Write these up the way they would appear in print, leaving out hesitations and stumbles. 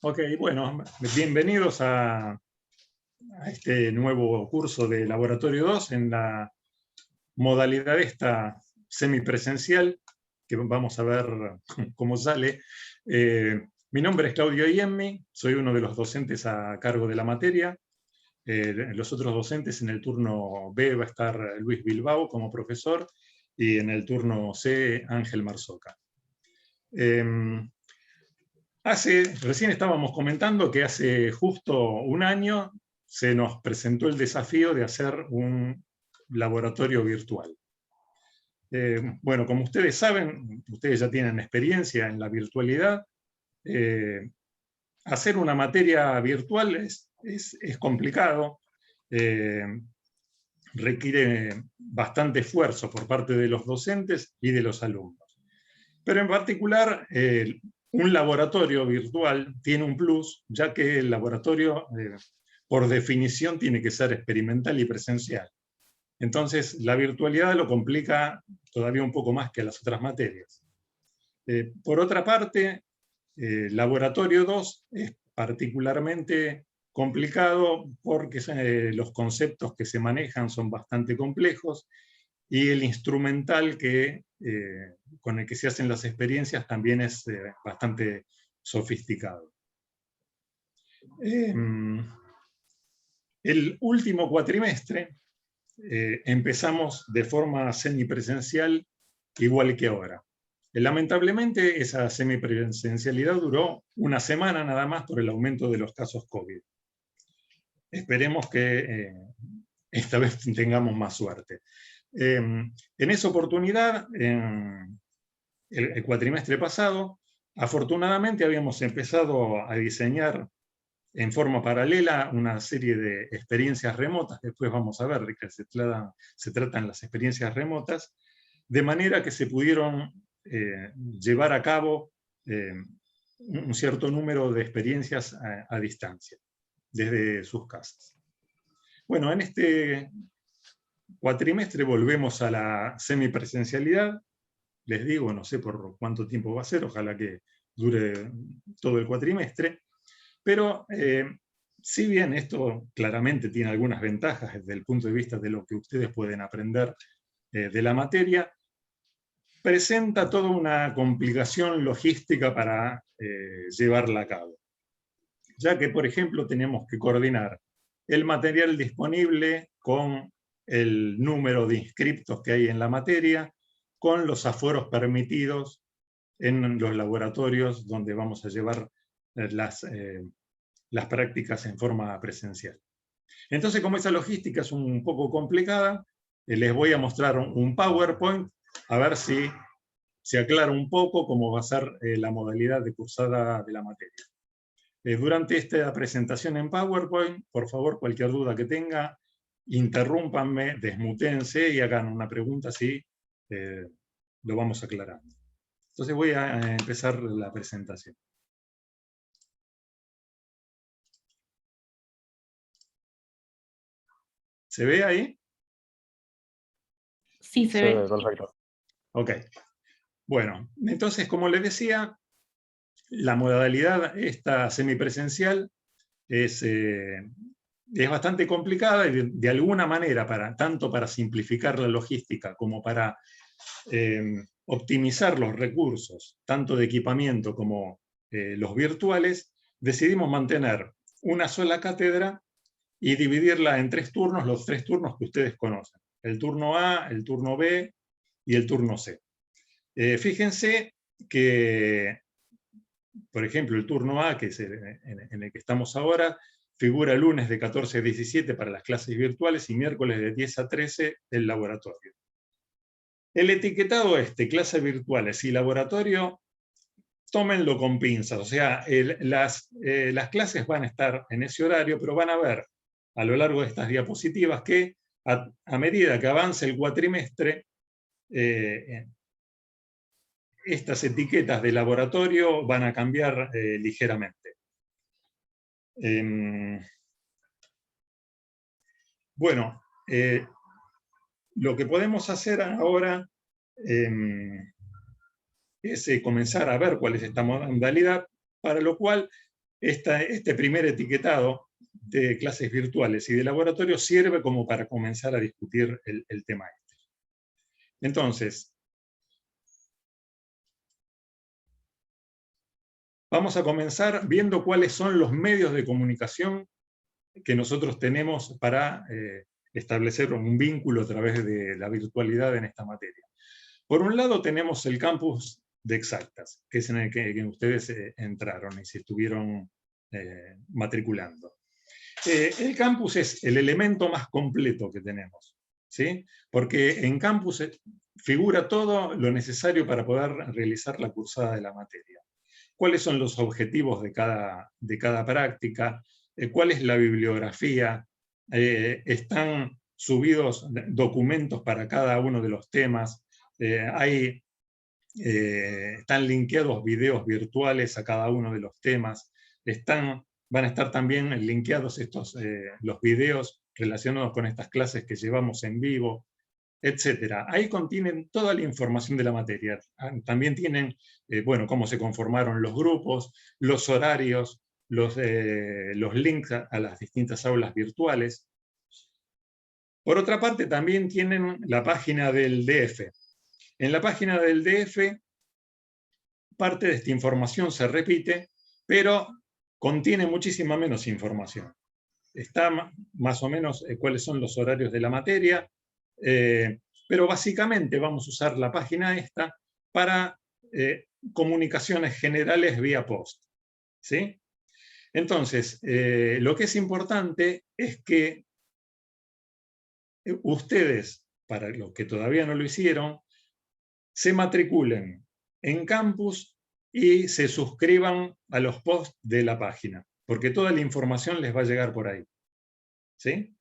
Ok, bueno, bienvenidos a este nuevo curso de Laboratorio 2 en la modalidad esta semipresencial, que vamos a ver cómo sale. Mi nombre es Claudio Iemmi, soy uno de los docentes a cargo de la materia. Los otros docentes en el turno B va a estar Luis Bilbao como profesor y en el turno C Ángel Marzoca. Recién estábamos comentando que hace justo un año se nos presentó el desafío de hacer un laboratorio virtual. Bueno, como ustedes saben, ustedes ya tienen experiencia en la virtualidad, hacer una materia virtual es complicado, requiere bastante esfuerzo por parte de los docentes y de los alumnos. Pero en particular, un laboratorio virtual tiene un plus, ya que el laboratorio, por definición, tiene que ser experimental y presencial. Entonces, la virtualidad lo complica todavía un poco más que las otras materias. Por otra parte, Laboratorio 2 es particularmente complicado porque los conceptos que se manejan son bastante complejos y el instrumental con el que se hacen las experiencias también es bastante sofisticado. El último cuatrimestre empezamos de forma semipresencial igual que ahora. Lamentablemente esa semipresencialidad duró una semana nada más por el aumento de los casos COVID. Esperemos que esta vez tengamos más suerte. En esa oportunidad, en el cuatrimestre pasado, afortunadamente habíamos empezado a diseñar en forma paralela una serie de experiencias remotas, después vamos a ver de qué se tratan las experiencias remotas, de manera que se pudieron llevar a cabo un cierto número de experiencias a distancia, desde sus casas. Bueno, en este cuatrimestre volvemos a la semipresencialidad. Les digo, no sé por cuánto tiempo va a ser, ojalá que dure todo el cuatrimestre, pero si bien esto claramente tiene algunas ventajas desde el punto de vista de lo que ustedes pueden aprender de la materia, presenta toda una complicación logística para llevarla a cabo. Ya que, por ejemplo, tenemos que coordinar el material disponible con el número de inscriptos que hay en la materia, con los aforos permitidos en los laboratorios donde vamos a llevar las prácticas en forma presencial. Entonces, como esa logística es un poco complicada, les voy a mostrar un PowerPoint, a ver si se aclara un poco cómo va a ser la modalidad de cursada de la materia. Durante esta presentación en PowerPoint, por favor, cualquier duda que tenga, interrúmpanme, desmutense y hagan una pregunta si lo vamos aclarando. Entonces voy a empezar la presentación. ¿Se ve ahí? Sí, se ve. Perfecto. Ok. Bueno, entonces, como les decía, la modalidad esta semipresencial es bastante complicada y de alguna manera, tanto para simplificar la logística como para optimizar los recursos, tanto de equipamiento como los virtuales, decidimos mantener una sola cátedra y dividirla en 3 turnos, los 3 turnos que ustedes conocen. El turno A, el turno B y el turno C. Fíjense que, por ejemplo, el turno A, que es en el que estamos ahora, figura lunes de 14 a 17 para las clases virtuales y miércoles de 10 a 13 el laboratorio. El etiquetado clases virtuales y laboratorio, tómenlo con pinzas, o sea, las clases van a estar en ese horario, pero van a ver a lo largo de estas diapositivas que a medida que avance el cuatrimestre, estas etiquetas de laboratorio van a cambiar ligeramente. Bueno, lo que podemos hacer ahora es comenzar a ver cuál es esta modalidad, para lo cual este primer etiquetado de clases virtuales y de laboratorio sirve como para comenzar a discutir el tema este. Entonces, vamos a comenzar viendo cuáles son los medios de comunicación que nosotros tenemos para establecer un vínculo a través de la virtualidad en esta materia. Por un lado tenemos el campus de Exactas, que es en el que ustedes entraron y se estuvieron matriculando. El campus es el elemento más completo que tenemos, ¿sí? Porque en campus figura todo lo necesario para poder realizar la cursada de la materia. ¿Cuáles son los objetivos de cada práctica? ¿Cuál es la bibliografía? ¿Están subidos documentos para cada uno de los temas? Están linkeados videos virtuales a cada uno de los temas. Van a estar también linkeados los videos relacionados con estas clases que llevamos en vivo, etcétera. Ahí contienen toda la información de la materia. También tienen, bueno, cómo se conformaron los grupos, los horarios, los links a las distintas aulas virtuales. Por otra parte, también tienen la página del DF. En la página del DF, parte de esta información se repite, pero contiene muchísima menos información. Está más o menos cuáles son los horarios de la materia, pero básicamente vamos a usar la página esta para comunicaciones generales vía post, ¿sí? Entonces, lo que es importante es que ustedes, para los que todavía no lo hicieron, se matriculen en campus y se suscriban a los posts de la página, porque toda la información les va a llegar por ahí, ¿sí?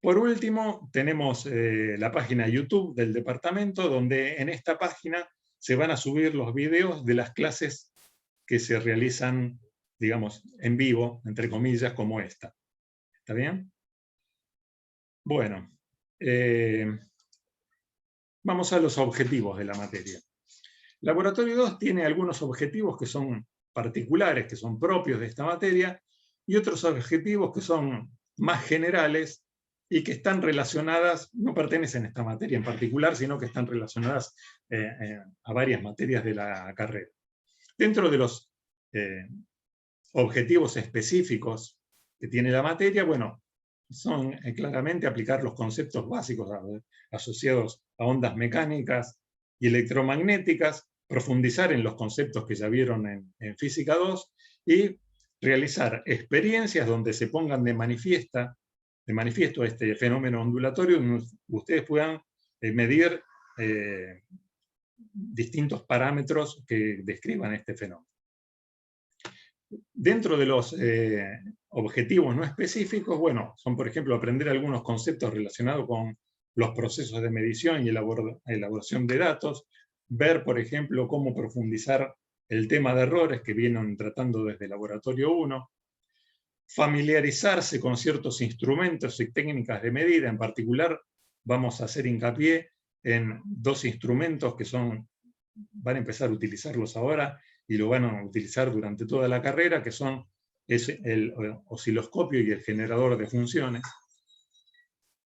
Por último, tenemos la página YouTube del departamento, donde en esta página se van a subir los videos de las clases que se realizan, digamos, en vivo, entre comillas, como esta. ¿Está bien? Bueno, vamos a los objetivos de la materia. Laboratorio 2 tiene algunos objetivos que son particulares, que son propios de esta materia, y otros objetivos que son más generales y que están relacionadas, no pertenecen a esta materia en particular, sino que están relacionadas a varias materias de la carrera. Dentro de los objetivos específicos que tiene la materia, bueno, son claramente aplicar los conceptos básicos asociados a ondas mecánicas y electromagnéticas, profundizar en los conceptos que ya vieron en Física 2 y realizar experiencias donde se pongan de manifiesto este fenómeno ondulatorio, donde ustedes puedan medir distintos parámetros que describan este fenómeno. Dentro de los objetivos no específicos, bueno, son por ejemplo aprender algunos conceptos relacionados con los procesos de medición y elaboración de datos, ver por ejemplo cómo profundizar el tema de errores que vienen tratando desde el laboratorio 1, familiarizarse con ciertos instrumentos y técnicas de medida. En particular vamos a hacer hincapié en dos instrumentos que van a empezar a utilizarlos ahora y lo van a utilizar durante toda la carrera, que son el osciloscopio y el generador de funciones.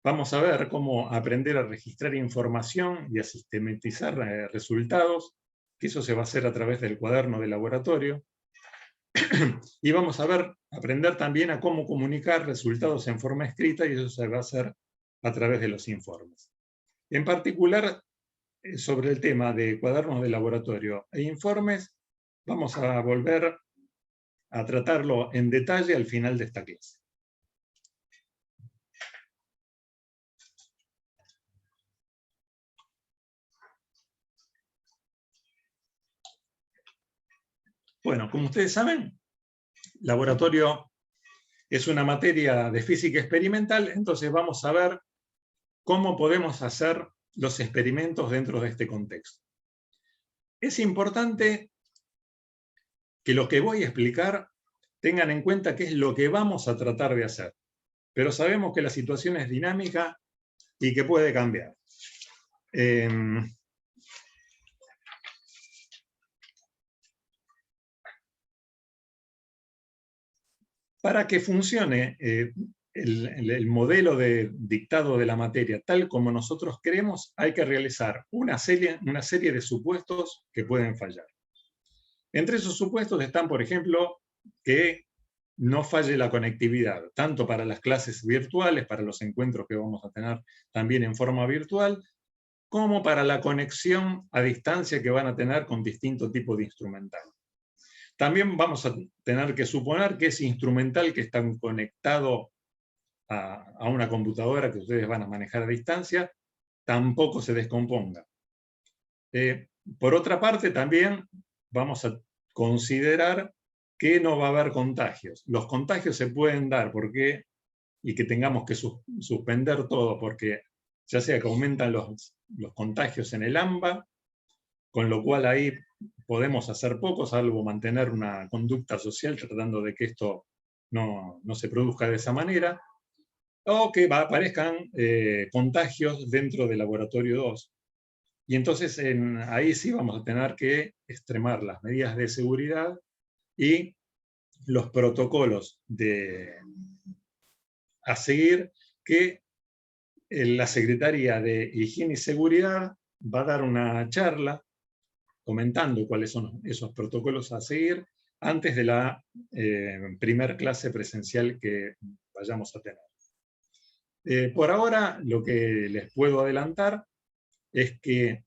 Vamos a ver cómo aprender a registrar información y a sistematizar resultados, que eso se va a hacer a través del cuaderno de laboratorio. Y vamos a aprender también a cómo comunicar resultados en forma escrita, y eso se va a hacer a través de los informes. En particular, sobre el tema de cuadernos de laboratorio e informes, vamos a volver a tratarlo en detalle al final de esta clase. Bueno, como ustedes saben, laboratorio es una materia de física experimental, entonces vamos a ver cómo podemos hacer los experimentos dentro de este contexto. Es importante que lo que voy a explicar tengan en cuenta qué es lo que vamos a tratar de hacer, pero sabemos que la situación es dinámica y que puede cambiar. Para que funcione el modelo de dictado de la materia tal como nosotros queremos, hay que realizar una serie de supuestos que pueden fallar. Entre esos supuestos están, por ejemplo, que no falle la conectividad, tanto para las clases virtuales, para los encuentros que vamos a tener también en forma virtual, como para la conexión a distancia que van a tener con distintos tipos de instrumental. También vamos a tener que suponer que ese instrumental que está conectado a una computadora que ustedes van a manejar a distancia, tampoco se descomponga. Por otra parte, también vamos a considerar que no va a haber contagios. Los contagios se pueden dar y que tengamos que suspender todo, porque ya sea que aumentan los contagios en el AMBA, con lo cual ahí podemos hacer poco, salvo mantener una conducta social tratando de que esto no se produzca de esa manera, o que aparezcan contagios dentro del laboratorio 2. Y entonces ahí sí vamos a tener que extremar las medidas de seguridad y los protocolos a seguir, que la Secretaría de Higiene y Seguridad va a dar una charla comentando cuáles son esos protocolos a seguir antes de la primer clase presencial que vayamos a tener. Por ahora, lo que les puedo adelantar es que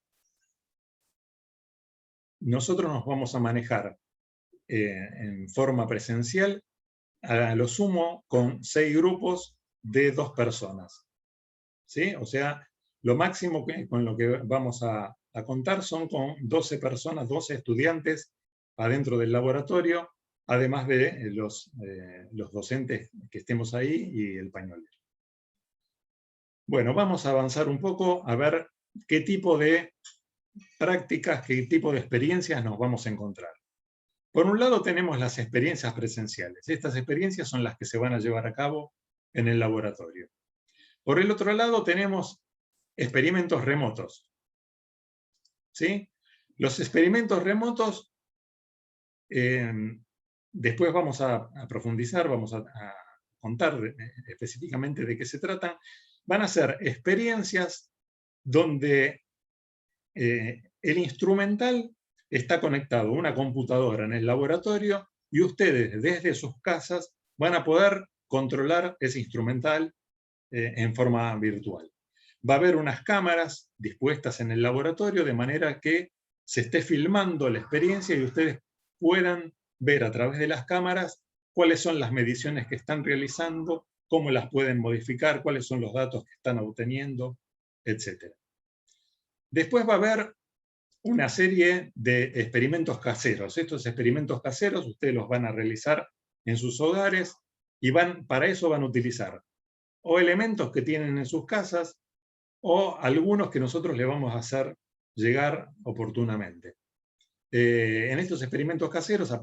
nosotros nos vamos a manejar en forma presencial, a lo sumo con 6 grupos de 2 personas. ¿Sí? O sea, lo máximo con lo que vamos a contar son con 12 personas, 12 estudiantes adentro del laboratorio, además de los docentes que estemos ahí y el pañuelero. Bueno, vamos a avanzar un poco a ver qué tipo de prácticas, qué tipo de experiencias nos vamos a encontrar. Por un lado tenemos las experiencias presenciales. Estas experiencias son las que se van a llevar a cabo en el laboratorio. Por el otro lado tenemos experimentos remotos. ¿Sí? Los experimentos remotos, después vamos a profundizar, vamos a contar específicamente de qué se tratan. Van a ser experiencias donde el instrumental está conectado a una computadora en el laboratorio y ustedes desde sus casas van a poder controlar ese instrumental en forma virtual. Va a haber unas cámaras dispuestas en el laboratorio de manera que se esté filmando la experiencia y ustedes puedan ver a través de las cámaras cuáles son las mediciones que están realizando, cómo las pueden modificar, cuáles son los datos que están obteniendo, etc. Después va a haber una serie de experimentos caseros. Estos experimentos caseros ustedes los van a realizar en sus hogares y para eso van a utilizar o elementos que tienen en sus casas o algunos que nosotros le vamos a hacer llegar oportunamente. En estos experimentos caseros, a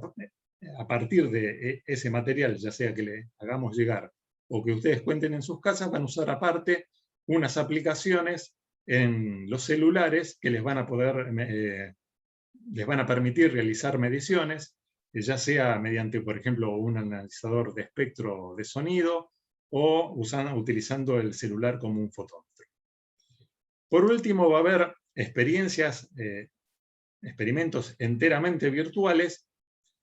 partir de ese material, ya sea que le hagamos llegar o que ustedes cuenten en sus casas, van a usar aparte unas aplicaciones en los celulares que les van a permitir realizar mediciones, ya sea mediante, por ejemplo, un analizador de espectro de sonido o utilizando el celular como un fotómetro. Por último, va a haber experimentos enteramente virtuales,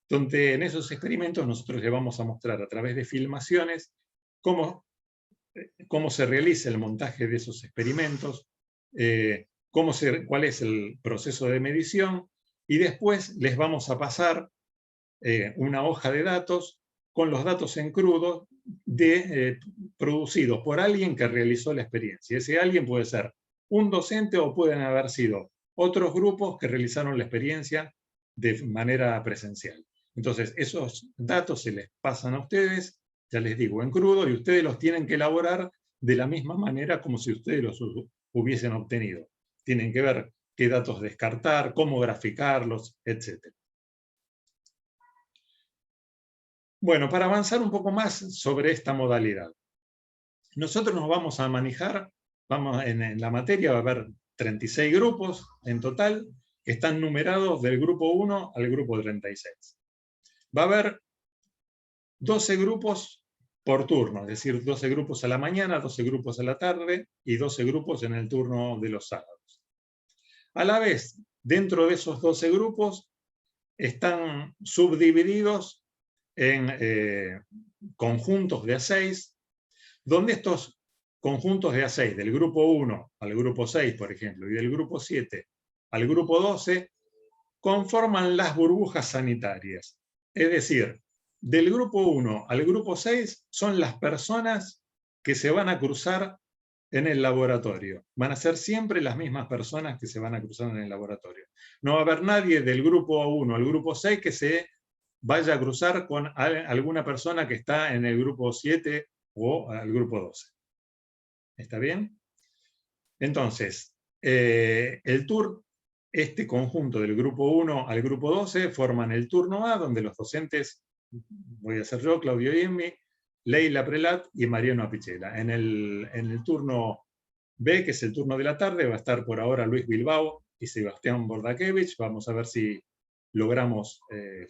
donde en esos experimentos nosotros les vamos a mostrar a través de filmaciones cómo se realiza el montaje de esos experimentos, cuál es el proceso de medición, y después les vamos a pasar una hoja de datos con los datos en crudo producidos por alguien que realizó la experiencia. Ese alguien puede ser un docente o pueden haber sido otros grupos que realizaron la experiencia de manera presencial. Entonces, esos datos se les pasan a ustedes, ya les digo, en crudo, y ustedes los tienen que elaborar de la misma manera como si ustedes los hubiesen obtenido. Tienen que ver qué datos descartar, cómo graficarlos, etc. Bueno, para avanzar un poco más sobre esta modalidad. Nosotros nos vamos a manejar, en la materia va a haber 36 grupos en total, que están numerados del grupo 1 al grupo 36. Va a haber 12 grupos por turno, es decir, 12 grupos a la mañana, 12 grupos a la tarde y 12 grupos en el turno de los sábados. A la vez, dentro de esos 12 grupos están subdivididos en conjuntos de A6, donde estos conjuntos de A6, del grupo 1 al grupo 6, por ejemplo, y del grupo 7 al grupo 12, conforman las burbujas sanitarias. Es decir, del grupo 1 al grupo 6 son las personas que se van a cruzar en el laboratorio. Van a ser siempre las mismas personas que se van a cruzar en el laboratorio. No va a haber nadie del grupo 1 al grupo 6 que se vaya a cruzar con alguna persona que está en el grupo 7 o al grupo 12. ¿Está bien? Entonces, este conjunto del grupo 1 al grupo 12 forman el turno A, donde los docentes, voy a ser yo, Claudio Iemmi, Leila Prelat y Mariano Apichela. En el turno B, que es el turno de la tarde, va a estar por ahora Luis Bilbao y Sebastián Bordakevich. Vamos a ver si logramos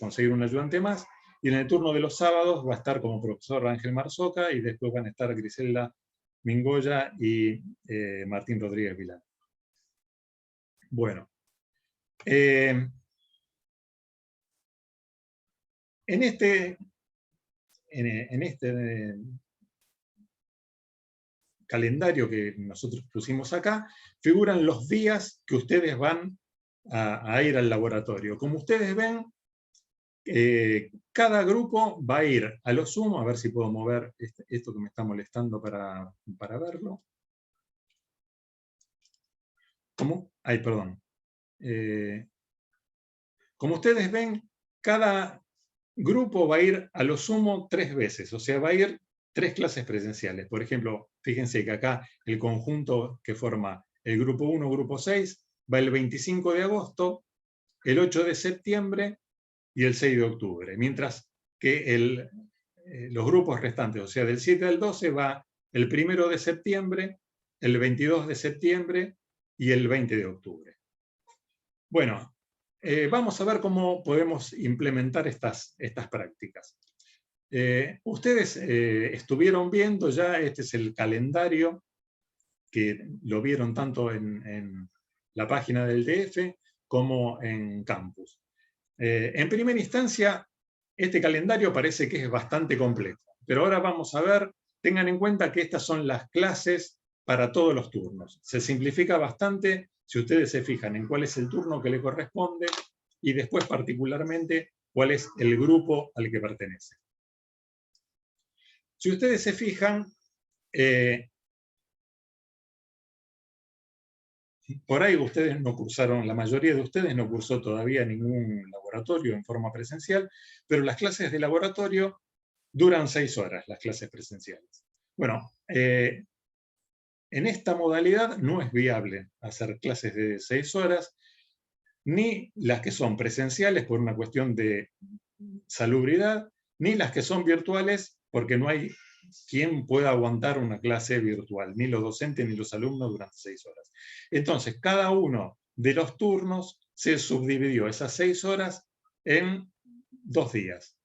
conseguir un ayudante más. Y en el turno de los sábados va a estar como profesor Ángel Marzoca y después van a estar Griselda Mingoya y Martín Rodríguez Vilán. Bueno, en este calendario que nosotros pusimos acá, figuran los días que ustedes van a ir al laboratorio. Como ustedes ven, cada grupo va a ir a lo sumo, a ver si puedo mover esto que me está molestando para verlo. ¿Cómo? Ay, perdón. Como ustedes ven, cada grupo va a ir a lo sumo 3 veces, o sea, va a ir 3 clases presenciales. Por ejemplo, fíjense que acá el conjunto que forma el grupo 1, grupo 6, va el 25 de agosto, el 8 de septiembre y el 6 de octubre, mientras que los grupos restantes, o sea, del 7 al 12, va el 1 de septiembre, el 22 de septiembre y el 20 de octubre. Bueno, vamos a ver cómo podemos implementar estas prácticas. Ustedes estuvieron viendo ya, este es el calendario, que lo vieron tanto en la página del DF como en Campus. En primera instancia, este calendario parece que es bastante complejo, pero ahora vamos a ver, tengan en cuenta que estas son las clases para todos los turnos. Se simplifica bastante si ustedes se fijan en cuál es el turno que le corresponde y después particularmente cuál es el grupo al que pertenece. Si ustedes se fijan, por ahí ustedes no cursaron, la mayoría de ustedes no cursó todavía ningún laboratorio en forma presencial, pero las clases de laboratorio duran 6 horas, las clases presenciales. Bueno, en esta modalidad no es viable hacer clases de 6 horas, ni las que son presenciales por una cuestión de salubridad, ni las que son virtuales porque no hay quien pueda aguantar una clase virtual, ni los docentes ni los alumnos durante 6 horas. Entonces, cada uno de los turnos se subdividió esas 6 horas en 2 días,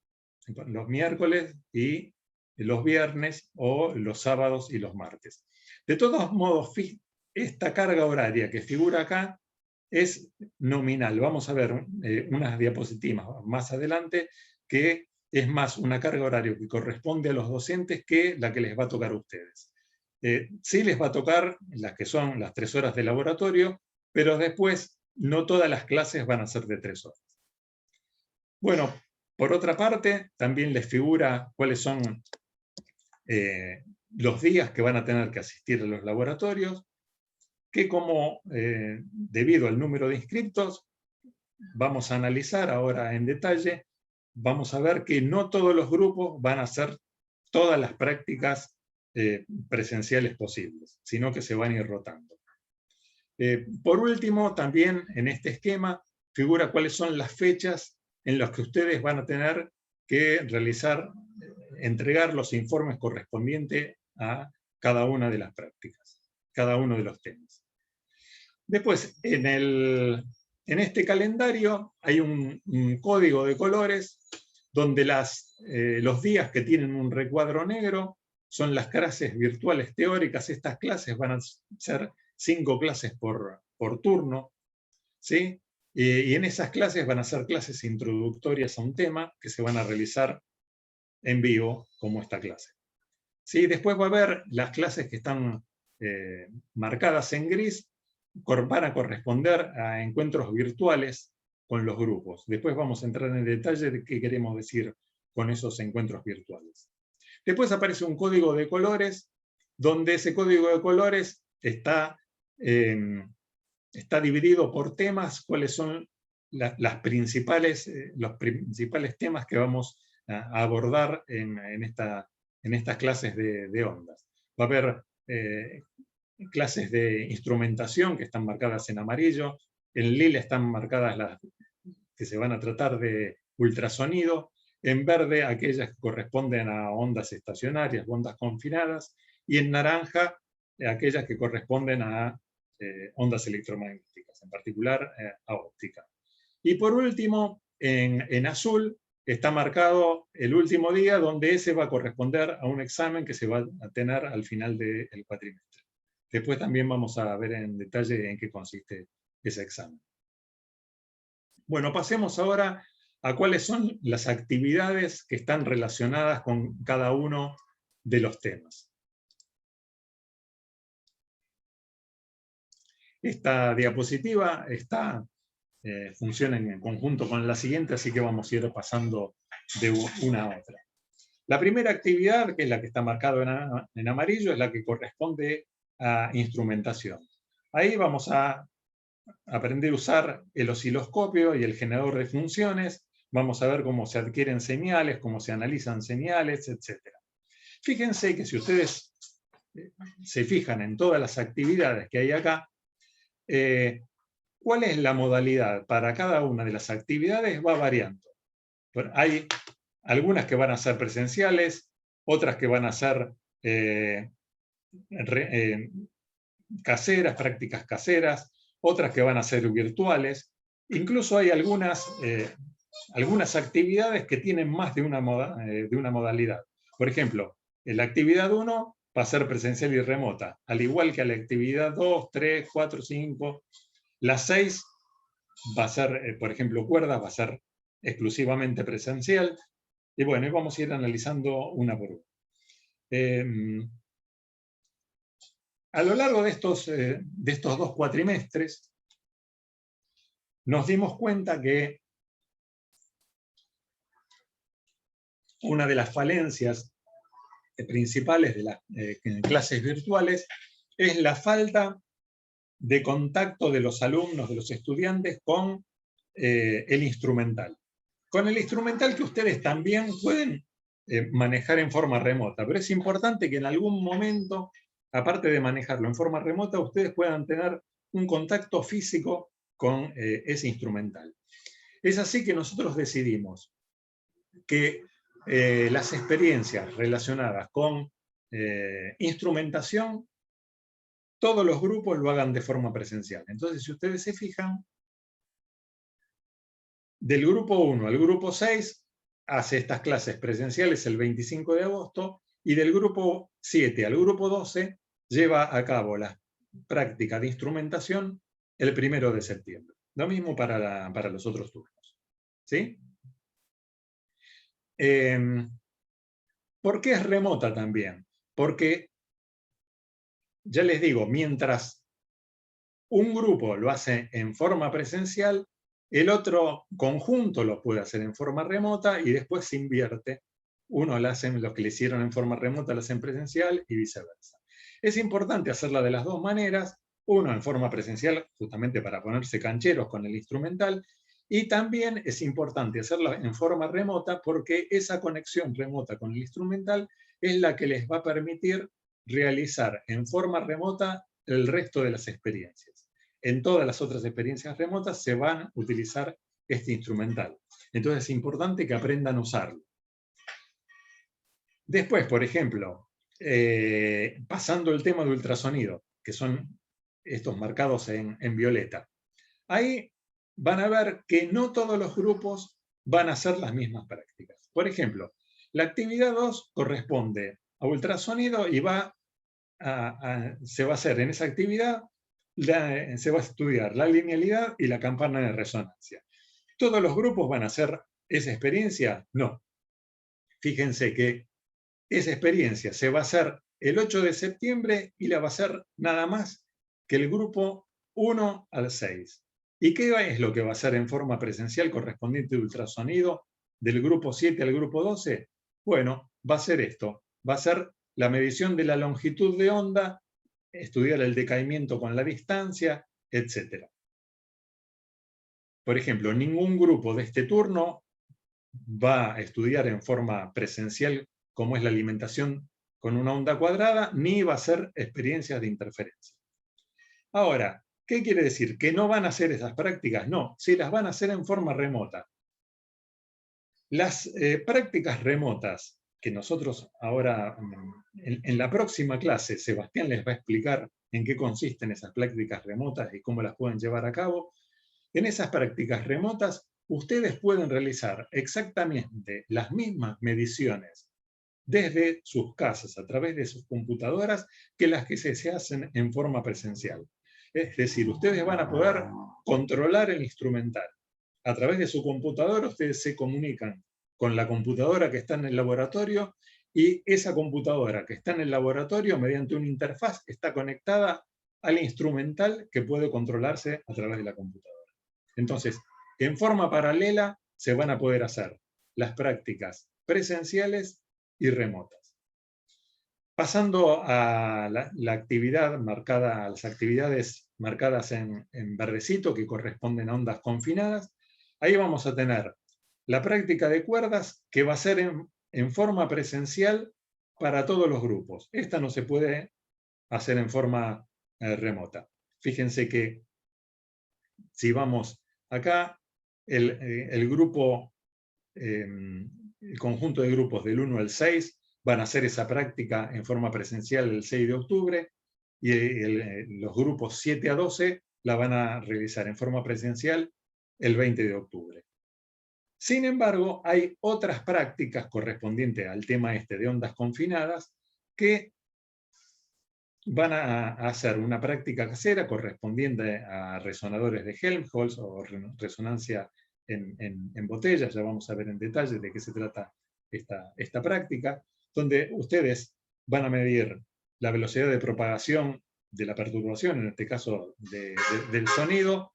los miércoles y los viernes o los sábados y los martes. De todos modos, esta carga horaria que figura acá es nominal. Vamos a ver unas diapositivas más adelante que es más una carga horaria que corresponde a los docentes que la que les va a tocar a ustedes. Sí les va a tocar las que son las 3 horas de laboratorio, pero después no todas las clases van a ser de 3 horas. Bueno, por otra parte, también les figura cuáles son los días que van a tener que asistir a los laboratorios, que como debido al número de inscriptos, vamos a analizar ahora en detalle, vamos a ver que no todos los grupos van a hacer todas las prácticas presenciales posibles, sino que se van a ir rotando. Por último, también en este esquema figura cuáles son las fechas en las que ustedes van a tener que entregar los informes correspondientes a cada una de las prácticas, cada uno de los temas. Después, en este calendario hay un código de colores donde los días que tienen un recuadro negro son las clases virtuales teóricas. Estas clases van a ser 5 clases por turno, ¿sí? Y en esas clases van a ser clases introductorias a un tema que se van a realizar en vivo, como esta clase. ¿Sí? Después va a haber las clases que están marcadas en gris, van a corresponder a encuentros virtuales con los grupos. Después vamos a entrar en detalle de qué queremos decir con esos encuentros virtuales. Después aparece un código de colores, donde ese código de colores está dividido por temas, cuáles son los principales temas que vamos a abordar en estas clases de ondas. Va a haber clases de instrumentación que están marcadas en amarillo, en lila están marcadas las que se van a tratar de ultrasonido, en verde aquellas que corresponden a ondas estacionarias, ondas confinadas, y en naranja aquellas que corresponden a ondas electromagnéticas, en particular a óptica. Y por último, en azul está marcado el último día, donde ese va a corresponder a un examen que se va a tener al final del cuatrimestre. Después también vamos a ver en detalle en qué consiste ese examen. Bueno, pasemos ahora a cuáles son las actividades que están relacionadas con cada uno de los temas. Esta diapositiva funciona en conjunto con la siguiente, así que vamos a ir pasando de una a otra. La primera actividad, que es la que está marcada en amarillo, es la que corresponde a instrumentación. Ahí vamos a aprender a usar el osciloscopio y el generador de funciones. Vamos a ver cómo se adquieren señales, cómo se analizan señales, etc. Fíjense que si ustedes se fijan en todas las actividades que hay acá, ¿cuál es la modalidad? Para cada una de las actividades va variando. Hay algunas que van a ser presenciales, otras que van a ser caseras, prácticas caseras, otras que van a ser virtuales. Incluso hay algunas actividades que tienen más de una modalidad. Por ejemplo, en la actividad 1 va a ser presencial y remota, al igual que la actividad 2, 3, 4, 5. La 6 va a ser, por ejemplo, cuerdas, va a ser exclusivamente presencial. Y bueno, vamos a ir analizando una por una. A lo largo de estos 2 cuatrimestres, nos dimos cuenta que una de las falencias principales de las clases virtuales es la falta de contacto de los alumnos, de los estudiantes, con el instrumental. Con el instrumental que ustedes también pueden manejar en forma remota, pero es importante que en algún momento, aparte de manejarlo en forma remota, ustedes puedan tener un contacto físico con ese instrumental. Es así que nosotros decidimos que las experiencias relacionadas con instrumentación, todos los grupos lo hagan de forma presencial. Entonces, si ustedes se fijan, del grupo 1 al grupo 6 hace estas clases presenciales el 25 de agosto y del grupo 7 al grupo 12 lleva a cabo la práctica de instrumentación el 1 de septiembre. Lo mismo para los otros turnos. ¿Sí? ¿Por qué es remota también? Porque, ya les digo, mientras un grupo lo hace en forma presencial, el otro conjunto lo puede hacer en forma remota y después se invierte. Uno lo hacen, los que le hicieron en forma remota lo hacen presencial y viceversa. Es importante hacerla de las dos maneras, uno en forma presencial justamente para ponerse cancheros con el instrumental, y también es importante hacerla en forma remota porque esa conexión remota con el instrumental es la que les va a permitir realizar en forma remota el resto de las experiencias. En todas las otras experiencias remotas se van a utilizar este instrumental. Entonces es importante que aprendan a usarlo. Después, por ejemplo, pasando el tema de ultrasonido, que son estos marcados en violeta. Ahí van a ver que no todos los grupos van a hacer las mismas prácticas. Por ejemplo, la actividad 2 corresponde a ultrasonido y se va a hacer en esa actividad, se va a estudiar la linealidad y la campana de resonancia. ¿Todos los grupos van a hacer esa experiencia? No. Fíjense que esa experiencia se va a hacer el 8 de septiembre y la va a hacer nada más que el grupo 1 al 6. ¿Y qué es lo que va a hacer en forma presencial correspondiente de ultrasonido del grupo 7 al grupo 12? Bueno, va a ser esto. Va a ser la medición de la longitud de onda, estudiar el decaimiento con la distancia, etc. Por ejemplo, ningún grupo de este turno va a estudiar en forma presencial cómo es la alimentación con una onda cuadrada, ni va a hacer experiencias de interferencia. Ahora, ¿qué quiere decir? ¿Que no van a hacer esas prácticas? No, sí las van a hacer en forma remota. Las prácticas remotas que nosotros ahora, en la próxima clase, Sebastián les va a explicar en qué consisten esas prácticas remotas y cómo las pueden llevar a cabo. En esas prácticas remotas, ustedes pueden realizar exactamente las mismas mediciones desde sus casas, a través de sus computadoras, que las que se hacen en forma presencial. Es decir, ustedes van a poder controlar el instrumental. A través de su computadora, ustedes se comunican con la computadora que está en el laboratorio y esa computadora que está en el laboratorio, mediante una interfaz, está conectada al instrumental que puede controlarse a través de la computadora. Entonces, en forma paralela se van a poder hacer las prácticas presenciales y remotas. Pasando a la actividad marcada, a las actividades marcadas en verdecito, que corresponden a ondas confinadas, ahí vamos a tener la práctica de cuerdas, que va a ser en forma presencial para todos los grupos. Esta no se puede hacer en forma remota. Fíjense que si vamos acá, el grupo, el conjunto de grupos del 1 al 6 van a hacer esa práctica en forma presencial el 6 de octubre y los grupos 7 a 12 la van a realizar en forma presencial el 20 de octubre. Sin embargo, hay otras prácticas correspondientes al tema este de ondas confinadas que van a hacer una práctica casera correspondiente a resonadores de Helmholtz o resonancia en botellas. Ya vamos a ver en detalle de qué se trata esta práctica, donde ustedes van a medir la velocidad de propagación de la perturbación, en este caso del sonido,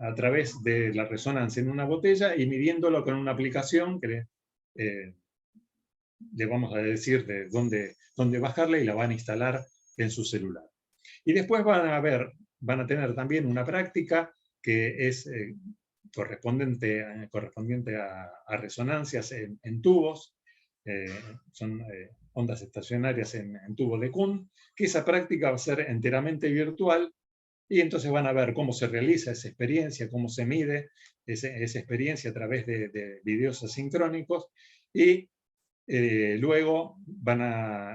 a través de la resonancia en una botella y midiéndolo con una aplicación que le vamos a decir de dónde bajarla y la van a instalar en su celular. Y después van a tener también una práctica que es correspondiente a resonancias en tubos, son ondas estacionarias en tubos de Kuhn, que esa práctica va a ser enteramente virtual, y entonces van a ver cómo se realiza esa experiencia, cómo se mide esa experiencia a través de videos asincrónicos, y luego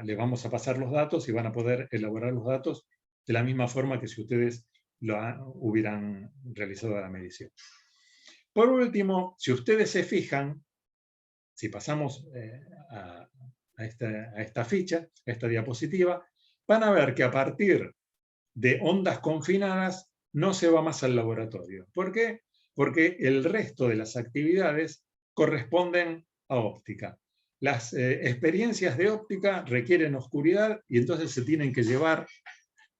les vamos a pasar los datos y van a poder elaborar los datos de la misma forma que si ustedes hubieran realizado la medición. Por último, si ustedes se fijan, si pasamos a esta ficha, a esta diapositiva, van a ver que a partir de ondas confinadas no se va más al laboratorio. ¿Por qué? Porque el resto de las actividades corresponden a óptica. Las experiencias de óptica requieren oscuridad y entonces se tienen que llevar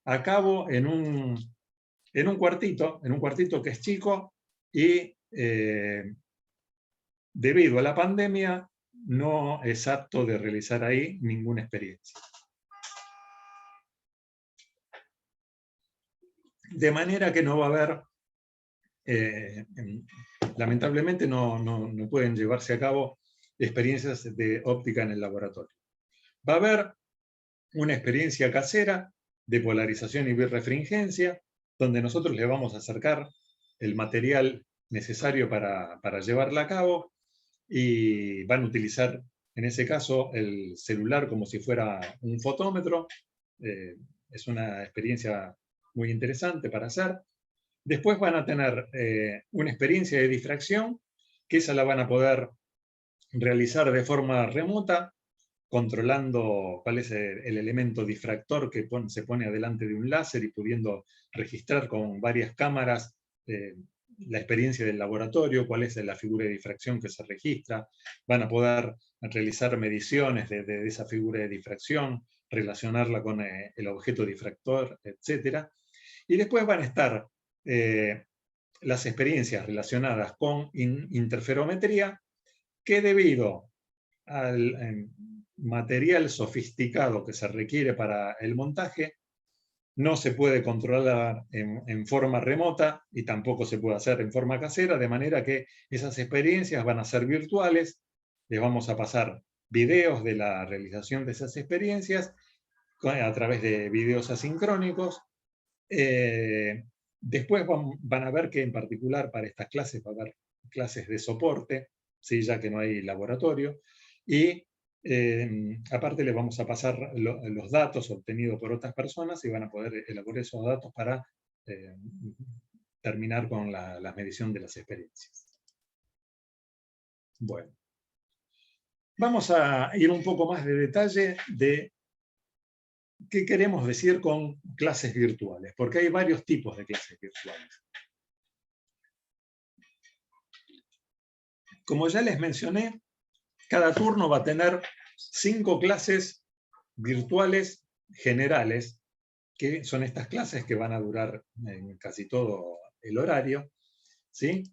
a cabo en un cuartito que es chico y debido a la pandemia no es apto de realizar ahí ninguna experiencia. De manera que no va a haber, lamentablemente no pueden llevarse a cabo experiencias de óptica en el laboratorio. Va a haber una experiencia casera de polarización y birrefringencia, donde nosotros le vamos a acercar el material necesario para llevarla a cabo, y van a utilizar en ese caso el celular como si fuera un fotómetro. Es una experiencia muy interesante para hacer. Después van a tener una experiencia de difracción, que esa la van a poder realizar de forma remota, controlando cuál es el elemento difractor que se pone adelante de un láser y pudiendo registrar con varias cámaras la experiencia del laboratorio, cuál es la figura de difracción que se registra. Van a poder realizar mediciones de esa figura de difracción, relacionarla con el objeto difractor, etc. Y después van a estar las experiencias relacionadas con interferometría, que debido al material sofisticado que se requiere para el montaje, no se puede controlar en forma remota y tampoco se puede hacer en forma casera, de manera que esas experiencias van a ser virtuales. Les vamos a pasar videos de la realización de esas experiencias a través de videos asincrónicos. Después van a ver que en particular para estas clases va a haber clases de soporte, ¿sí? Ya que no hay laboratorio, y aparte les vamos a pasar los datos obtenidos por otras personas y van a poder elaborar esos datos para terminar con la medición de las experiencias. Bueno, vamos a ir un poco más de detalle de qué queremos decir con clases virtuales, porque hay varios tipos de clases virtuales. Como ya les mencioné, cada turno va a tener 5 clases virtuales generales, que son estas clases que van a durar en casi todo el horario, ¿sí?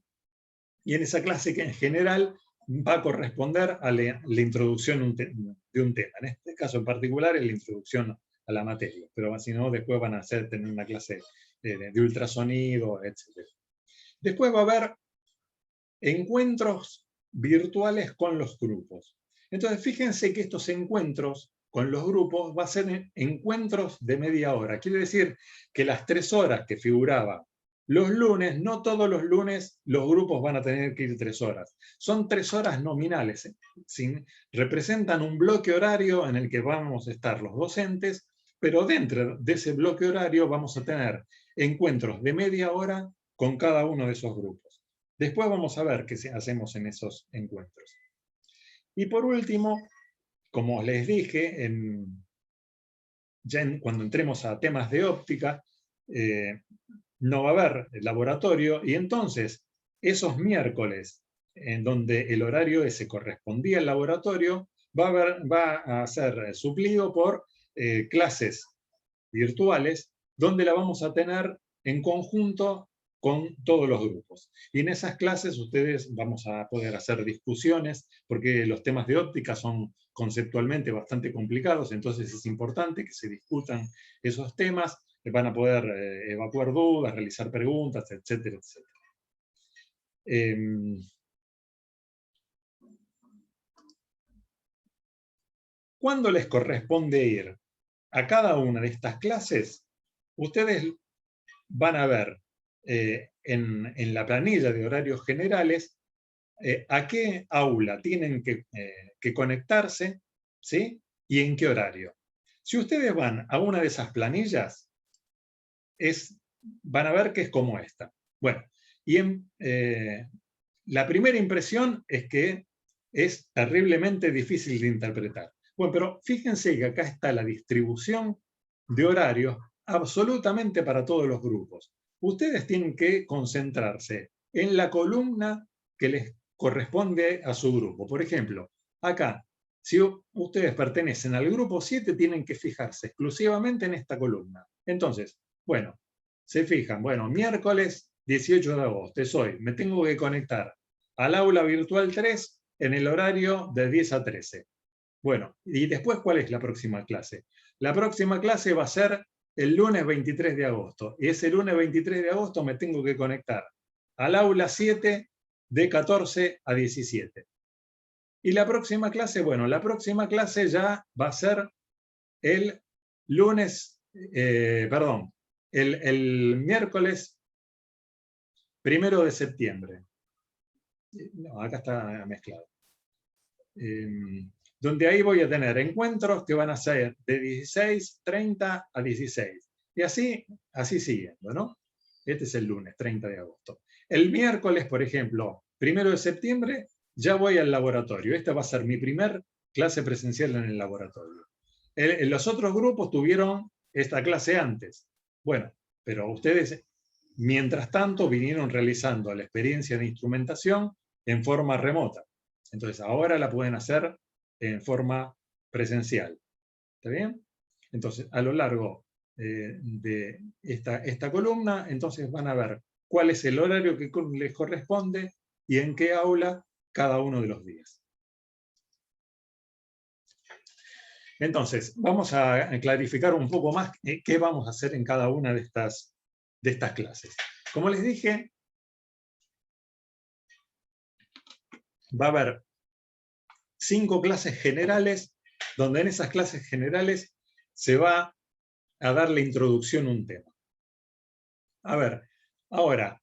Y en esa clase que en general va a corresponder a la introducción de un tema. En este caso en particular es la introducción a la materia, pero si no, después van a tener una clase de ultrasonido, etc. Después va a haber encuentros virtuales con los grupos. Entonces, fíjense que estos encuentros con los grupos va a ser encuentros de media hora. Quiere decir que las 3 horas que figuraba los lunes, no todos los lunes los grupos van a tener que ir 3 horas. Son 3 horas nominales. Representan un bloque horario en el que vamos a estar los docentes, pero dentro de ese bloque horario vamos a tener encuentros de media hora con cada uno de esos grupos. Después vamos a ver qué hacemos en esos encuentros. Y por último, como les dije, cuando entremos a temas de óptica, no va a haber laboratorio, y entonces esos miércoles en donde el horario ese correspondía al laboratorio, va a ser suplido por clases virtuales, donde la vamos a tener en conjunto con todos los grupos. Y en esas clases ustedes vamos a poder hacer discusiones, porque los temas de óptica son conceptualmente bastante complicados, entonces es importante que se discutan esos temas, van a poder evacuar dudas, realizar preguntas, etcétera, etcétera. ¿Cuándo les corresponde ir a cada una de estas clases? Ustedes van a ver en la planilla de horarios generales a qué aula tienen que conectarse, ¿sí? Y en qué horario. Si ustedes van a una de esas planillas, van a ver que es como esta. Bueno, y la primera impresión es que es terriblemente difícil de interpretar. Bueno, pero fíjense que acá está la distribución de horarios absolutamente para todos los grupos. Ustedes tienen que concentrarse en la columna que les corresponde a su grupo. Por ejemplo, acá, si ustedes pertenecen al grupo 7, tienen que fijarse exclusivamente en esta columna. Entonces, bueno, se fijan, bueno, miércoles 18 de agosto, es hoy, me tengo que conectar al aula virtual 3 en el horario de 10 a 13. Bueno, y después, ¿cuál es la próxima clase? La próxima clase va a ser el lunes 23 de agosto. Y ese lunes 23 de agosto me tengo que conectar al aula 7 de 14 a 17. Y la próxima clase, bueno, la próxima clase ya va a ser el lunes, el miércoles 1 de septiembre. No, acá está mezclado. Donde ahí voy a tener encuentros que van a ser de 16:30 a 16. Y así siguiendo, ¿no? Este es el lunes 30 de agosto. El miércoles, por ejemplo, 1 de septiembre, ya voy al laboratorio. Esta va a ser mi primer clase presencial en el laboratorio. Los otros grupos tuvieron esta clase antes. Bueno, pero ustedes, mientras tanto, vinieron realizando la experiencia de instrumentación en forma remota. Entonces, ahora la pueden hacer en forma presencial. ¿Está bien? Entonces, a lo largo de esta columna, entonces van a ver cuál es el horario que les corresponde y en qué aula cada uno de los días. Entonces, vamos a clarificar un poco más qué vamos a hacer en cada una de estas clases. Como les dije, va a haber 5 clases generales, donde en esas clases generales se va a dar la introducción a un tema. A ver, ahora,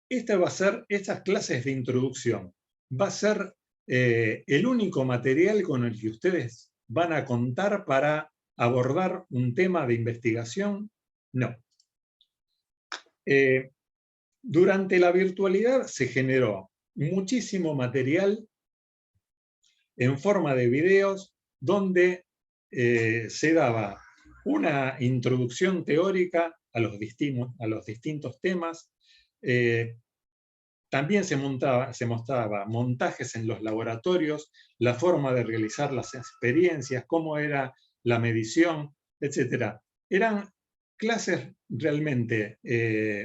estas clases de introducción va a ser el único material con el que ustedes van a contar para abordar un tema de investigación. No. Durante la virtualidad se generó muchísimo material en forma de videos donde se daba una introducción teórica a los distintos temas. También se mostraba montajes en los laboratorios, la forma de realizar las experiencias, cómo era la medición, etc. Eran clases realmente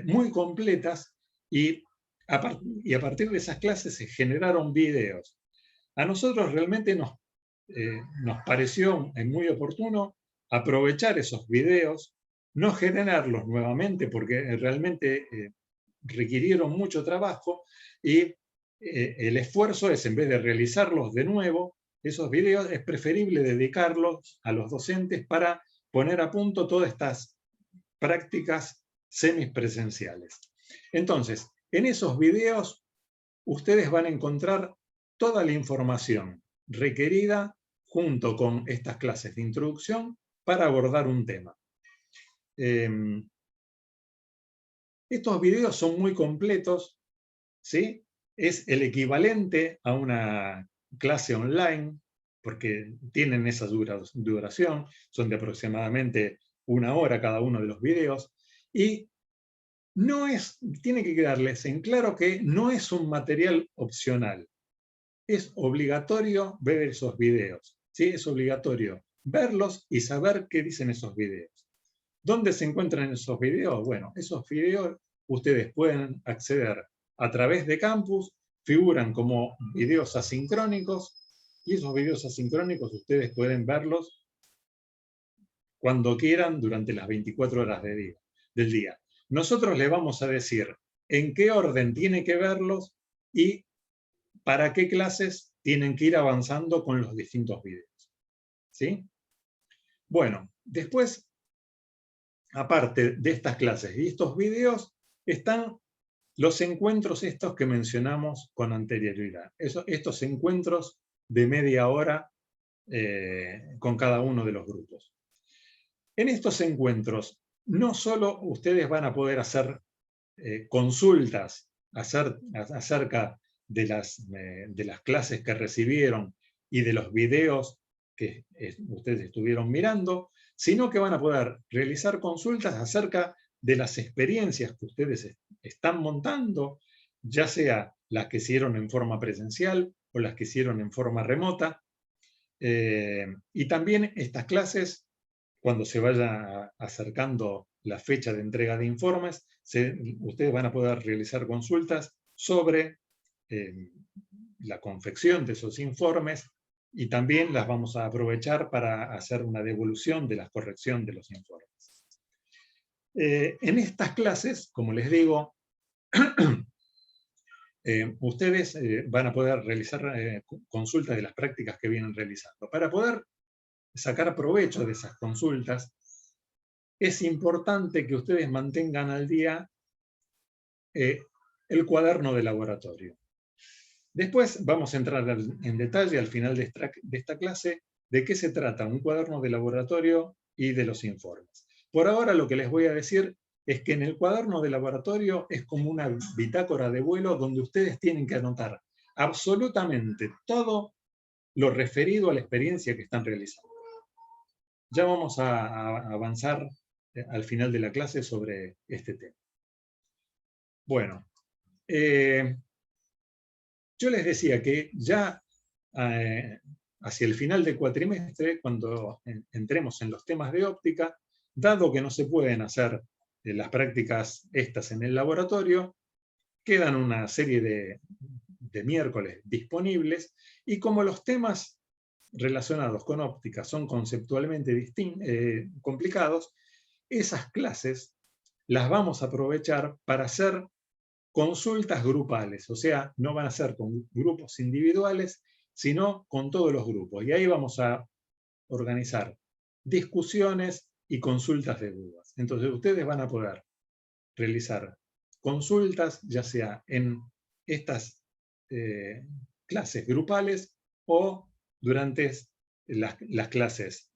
muy completas y a partir de esas clases se generaron videos. A nosotros realmente nos pareció muy oportuno aprovechar esos videos, no generarlos nuevamente porque realmente requirieron mucho trabajo y el esfuerzo es, en vez de realizarlos de nuevo, esos videos, es preferible dedicarlos a los docentes para poner a punto todas estas prácticas semipresenciales. Entonces, en esos videos ustedes van a encontrar toda la información requerida junto con estas clases de introducción para abordar un tema. Estos videos son muy completos, ¿sí? Es el equivalente a una clase online, porque tienen esa duración, son de aproximadamente 1 hora cada uno de los videos, y tiene que quedarles en claro que no es un material opcional. Es obligatorio ver esos videos, ¿sí? Es obligatorio verlos y saber qué dicen esos videos. ¿Dónde se encuentran esos videos? Bueno, esos videos ustedes pueden acceder a través de Campus, figuran como videos asincrónicos, y esos videos asincrónicos ustedes pueden verlos cuando quieran durante las 24 horas del día. Nosotros les vamos a decir en qué orden tiene que verlos y para qué clases tienen que ir avanzando con los distintos videos. ¿Sí? Bueno, después, aparte de estas clases y estos videos, están los encuentros estos que mencionamos con anterioridad. Estos encuentros de media hora con cada uno de los grupos. En estos encuentros, no solo ustedes van a poder hacer consultas acerca de las clases que recibieron y de los videos que ustedes estuvieron mirando, sino que van a poder realizar consultas acerca de las experiencias que ustedes están montando, ya sea las que hicieron en forma presencial o las que hicieron en forma remota. Y también estas clases, cuando se vaya acercando la fecha de entrega de informes, ustedes van a poder realizar consultas sobre la confección de esos informes y también las vamos a aprovechar para hacer una devolución de la corrección de los informes. En estas clases, como les digo, ustedes van a poder realizar consultas de las prácticas que vienen realizando. Para poder sacar provecho de esas consultas, es importante que ustedes mantengan al día el cuaderno de laboratorio. Después vamos a entrar en detalle al final de esta clase de qué se trata un cuaderno de laboratorio y de los informes. Por ahora lo que les voy a decir es que en el cuaderno de laboratorio es como una bitácora de vuelo donde ustedes tienen que anotar absolutamente todo lo referido a la experiencia que están realizando. Ya vamos a avanzar al final de la clase sobre este tema. Bueno, yo les decía que ya hacia el final del cuatrimestre, cuando entremos en los temas de óptica, dado que no se pueden hacer las prácticas estas en el laboratorio, quedan una serie de miércoles disponibles, y como los temas relacionados con óptica son conceptualmente complicados, esas clases las vamos a aprovechar para hacer consultas grupales, o sea, no van a ser con grupos individuales, sino con todos los grupos. Y ahí vamos a organizar discusiones y consultas de dudas. Entonces ustedes van a poder realizar consultas, ya sea en estas clases grupales o durante las clases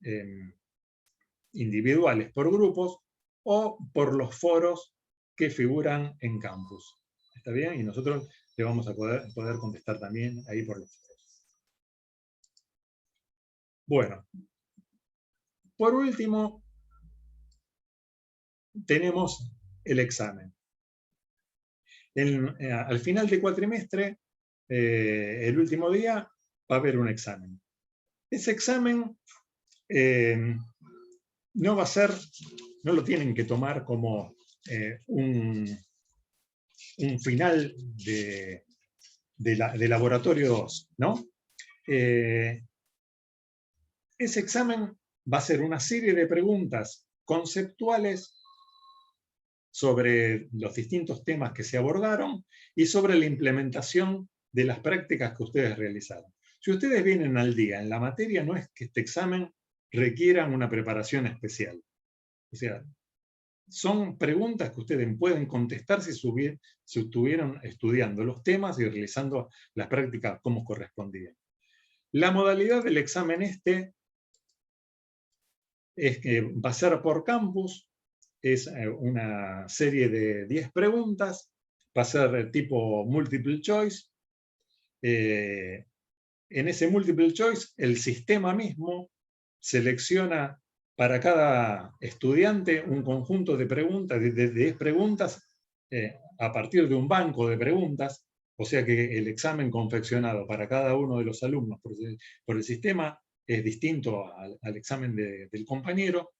individuales por grupos o por los foros que figuran en campus. ¿Está bien? Y nosotros le vamos a poder contestar también ahí por los foros. Bueno, por último, tenemos el examen. Al final del cuatrimestre, el último día, va a haber un examen. Ese examen no va a ser, no lo tienen que tomar como un final de laboratorio 2, ¿no? Ese examen va a ser una serie de preguntas conceptuales sobre los distintos temas que se abordaron y sobre la implementación de las prácticas que ustedes realizaron. Si ustedes vienen al día en la materia, no es que este examen requiera una preparación especial. O sea, son preguntas que ustedes pueden contestar si estuvieron estudiando los temas y realizando las prácticas como correspondían. La modalidad del examen es que va a ser por campus, es una serie de 10 preguntas, va a ser tipo multiple choice. En ese multiple choice, el sistema mismo selecciona para cada estudiante un conjunto de preguntas, de 10 preguntas, a partir de un banco de preguntas, o sea que el examen confeccionado para cada uno de los alumnos por el sistema es distinto al examen del compañero,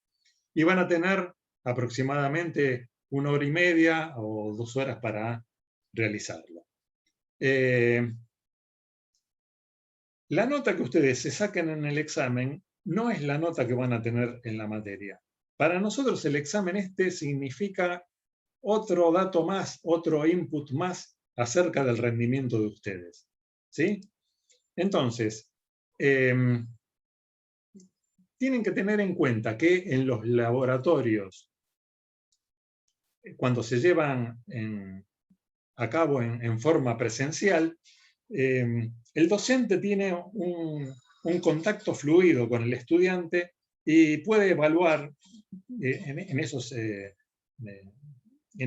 y van a tener aproximadamente 1 hora y media o 2 horas para realizarlo. La nota que ustedes se saquen en el examen no es la nota que van a tener en la materia. Para nosotros el examen significa otro dato más, otro input más acerca del rendimiento de ustedes. ¿Sí? Entonces, tienen que tener en cuenta que en los laboratorios, cuando se llevan a cabo en forma presencial, el docente tiene un contacto fluido con el estudiante y puede evaluar en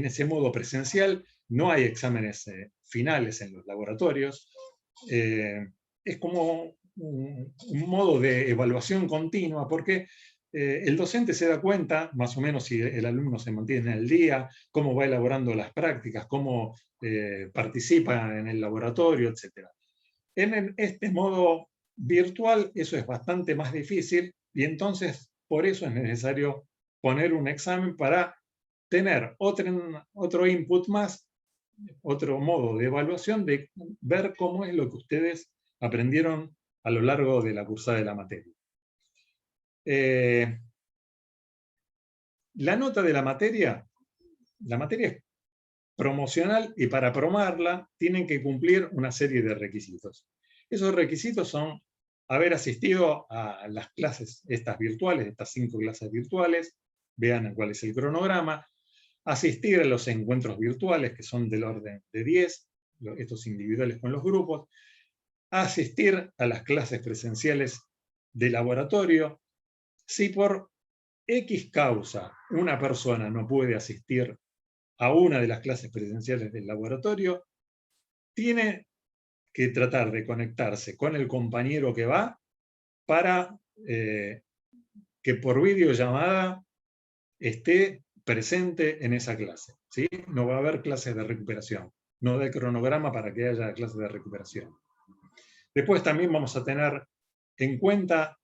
ese modo presencial. No hay exámenes finales en los laboratorios. Es como un modo de evaluación continua, porque el docente se da cuenta, más o menos, si el alumno se mantiene al día, cómo va elaborando las prácticas, cómo participa en el laboratorio, etc. En este modo virtual eso es bastante más difícil, y entonces por eso es necesario poner un examen para tener otro input más, otro modo de evaluación, de ver cómo es lo que ustedes aprendieron a lo largo de la cursada de la materia. La nota de la materia es promocional, y para probarla tienen que cumplir una serie de requisitos. Esos requisitos son haber asistido a las clases estas virtuales, estas 5 clases virtuales, vean cuál es el cronograma, asistir a los encuentros virtuales, que son del orden de 10, estos individuales con los grupos, asistir a las clases presenciales de laboratorio. Si por X causa una persona no puede asistir a una de las clases presenciales del laboratorio, tiene que tratar de conectarse con el compañero que va para que por videollamada esté presente en esa clase, ¿sí? No va a haber clases de recuperación, no de cronograma para que haya clases de recuperación. Después también vamos a tener en cuenta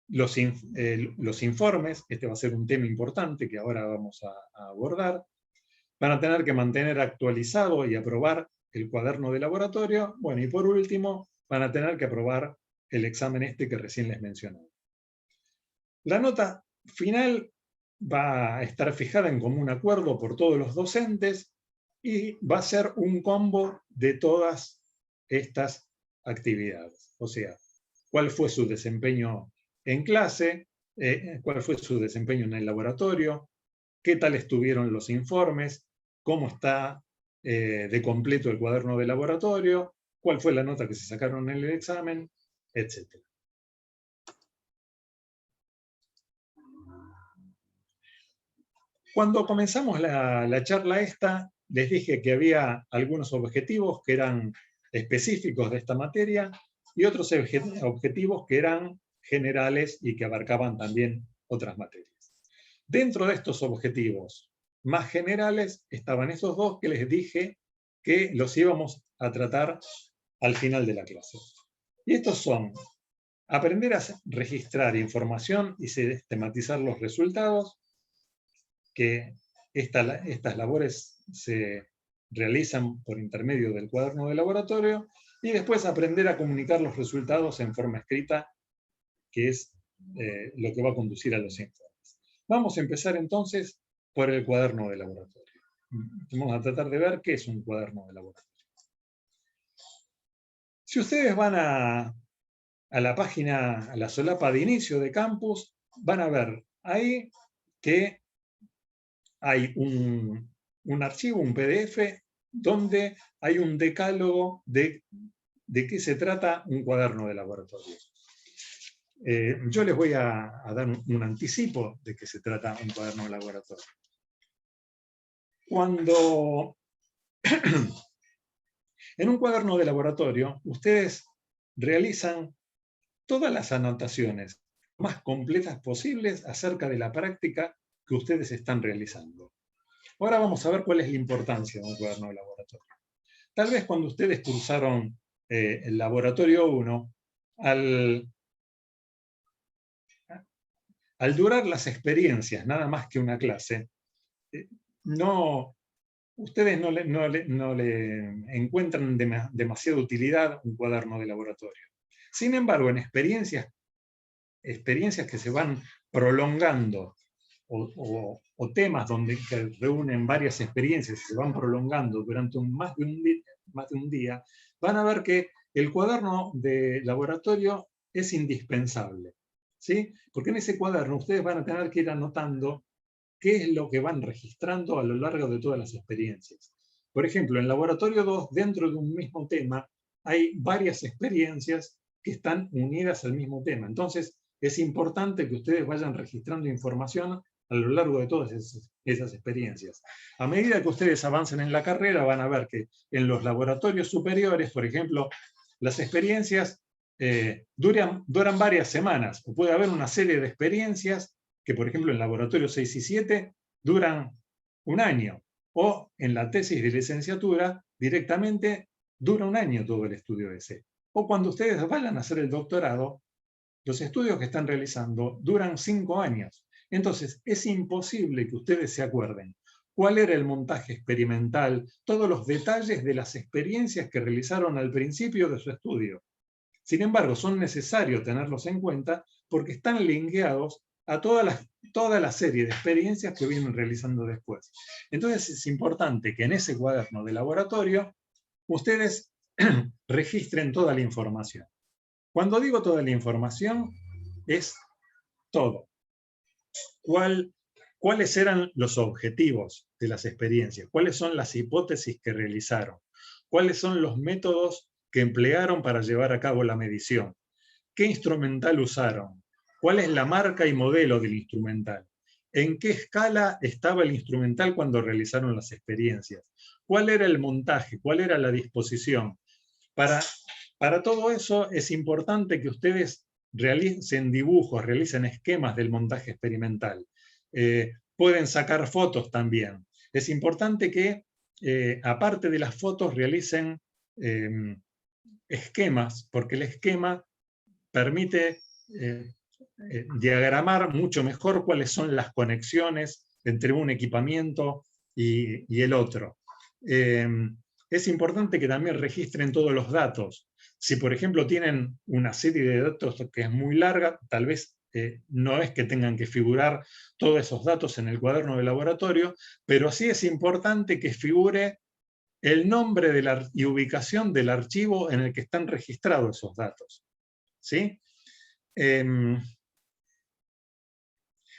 los informes. Este va a ser un tema importante que ahora vamos a abordar. Van a tener que mantener actualizado y aprobar el cuaderno de laboratorio. Bueno, y por último, van a tener que aprobar el examen este que recién les mencioné. La nota final va a estar fijada en común acuerdo por todos los docentes y va a ser un combo de todas estas actividades. O sea, cuál fue su desempeño en clase, cuál fue su desempeño en el laboratorio, qué tal estuvieron los informes, cómo está de completo el cuaderno de laboratorio, cuál fue la nota que se sacaron en el examen, etc. Cuando comenzamos la charla esta, les dije que había algunos objetivos que eran específicos de esta materia y otros objetivos que eran generales y que abarcaban también otras materias. Dentro de estos objetivos más generales estaban esos dos que les dije que los íbamos a tratar al final de la clase. Y estos son aprender a registrar información y sistematizar los resultados, que estas labores se realizan por intermedio del cuaderno de laboratorio, y después aprender a comunicar los resultados en forma escrita, que es lo que va a conducir a los informes. Vamos a empezar entonces por el cuaderno de laboratorio. Vamos a tratar de ver qué es un cuaderno de laboratorio. Si ustedes van a la página, a la solapa de inicio de Campus, van a ver ahí que hay un archivo, un PDF, donde hay un decálogo de qué se trata un cuaderno de laboratorio. Yo les voy a dar un anticipo de qué se trata un cuaderno de laboratorio. Cuando en un cuaderno de laboratorio ustedes realizan todas las anotaciones más completas posibles acerca de la práctica que ustedes están realizando. Ahora vamos a ver cuál es la importancia de un cuaderno de laboratorio. Tal vez cuando ustedes cursaron el laboratorio 1, al durar las experiencias, nada más que una clase, ustedes no le encuentran demasiada utilidad un cuaderno de laboratorio. Sin embargo, en experiencias que se van prolongando, o temas que reúnen varias experiencias y se van prolongando durante más de un día, van a ver que el cuaderno de laboratorio es indispensable, ¿sí? Porque en ese cuaderno ustedes van a tener que ir anotando qué es lo que van registrando a lo largo de todas las experiencias. Por ejemplo, en laboratorio 2, dentro de un mismo tema, hay varias experiencias que están unidas al mismo tema. Entonces, es importante que ustedes vayan registrando información a lo largo de todas esas experiencias. A medida que ustedes avancen en la carrera, van a ver que en los laboratorios superiores, por ejemplo, las experiencias duran varias semanas, o puede haber una serie de experiencias que, por ejemplo, en laboratorio 6 y 7 duran un año, o en la tesis de licenciatura directamente dura un año todo el estudio ese. O cuando ustedes vayan a hacer el doctorado, los estudios que están realizando duran 5 años. Entonces, es imposible que ustedes se acuerden cuál era el montaje experimental, todos los detalles de las experiencias que realizaron al principio de su estudio. Sin embargo, son necesarios tenerlos en cuenta porque están linkeados a toda la serie de experiencias que vienen realizando después. Entonces, es importante que en ese cuaderno de laboratorio ustedes registren toda la información. Cuando digo toda la información, es todo. ¿Cuáles eran los objetivos de las experiencias? ¿Cuáles son las hipótesis que realizaron? ¿Cuáles son los métodos que emplearon para llevar a cabo la medición? ¿Qué instrumental usaron? ¿Cuál es la marca y modelo del instrumental? en qué escala estaba el instrumental cuando realizaron las experiencias, cuál era el montaje, cuál era la disposición. Para todo eso es importante que ustedes realicen dibujos, realicen esquemas del montaje experimental. Pueden sacar fotos también. Es importante que, aparte de las fotos, realicen esquemas, porque el esquema permite diagramar mucho mejor cuáles son las conexiones entre un equipamiento y el otro. Es importante que también registren todos los datos. Si, por ejemplo, tienen una serie de datos que es muy larga, tal vez no es que tengan que figurar todos esos datos en el cuaderno de laboratorio, pero sí es importante que figure el nombre y ubicación del archivo en el que están registrados esos datos. ¿Sí?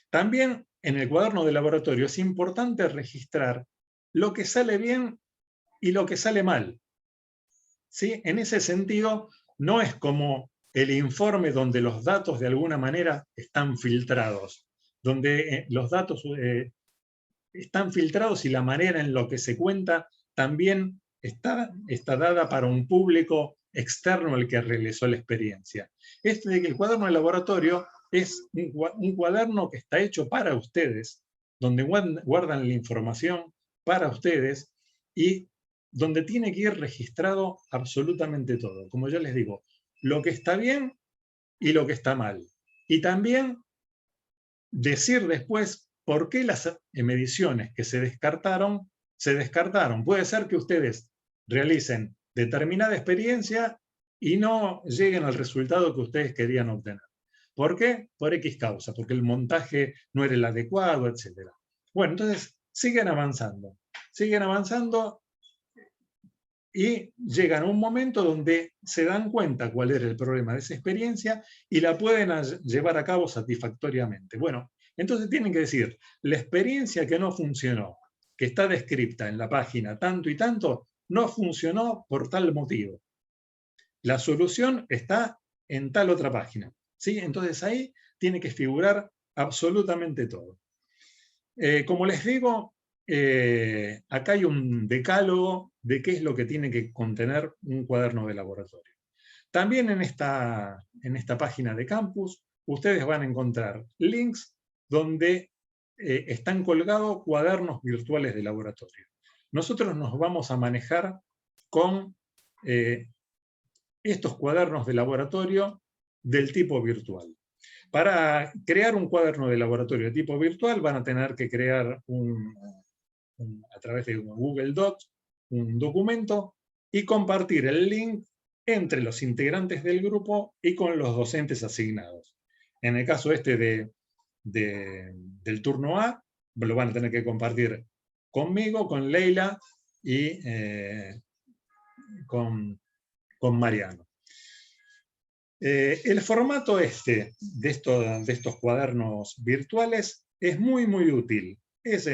También en el cuaderno de laboratorio es importante registrar lo que sale bien y lo que sale mal. ¿Sí? En ese sentido, no es como el informe donde los datos de alguna manera están filtrados, donde los datos están filtrados y la manera en la que se cuenta también está dada para un público externo al que realizó la experiencia. El cuaderno de laboratorio es un cuaderno que está hecho para ustedes, donde guardan la información para ustedes y donde tiene que ir registrado absolutamente todo. Como ya les digo, lo que está bien y lo que está mal. Y también decir después por qué las mediciones que se descartaron. Puede ser que ustedes realicen determinada experiencia y no lleguen al resultado que ustedes querían obtener. ¿Por qué? Por X causa, porque el montaje no era el adecuado, etc. Bueno, entonces siguen avanzando y llegan a un momento donde se dan cuenta cuál era el problema de esa experiencia y la pueden llevar a cabo satisfactoriamente. Bueno, entonces tienen que decir, la experiencia que no funcionó, que está descrita en la página tanto y tanto, no funcionó por tal motivo. La solución está en tal otra página. ¿Sí? Entonces ahí tiene que figurar absolutamente todo. Como les digo, acá hay un decálogo de qué es lo que tiene que contener un cuaderno de laboratorio. También en esta página de campus, ustedes van a encontrar links donde están colgados cuadernos virtuales de laboratorio. Nosotros nos vamos a manejar con estos cuadernos de laboratorio del tipo virtual. Para crear un cuaderno de laboratorio de tipo virtual van a tener que crear a través de Google Docs un documento y compartir el link entre los integrantes del grupo y con los docentes asignados. En el caso del turno A, lo van a tener que compartir conmigo, con Leila y con Mariano. El formato de estos cuadernos virtuales es muy, muy útil. Es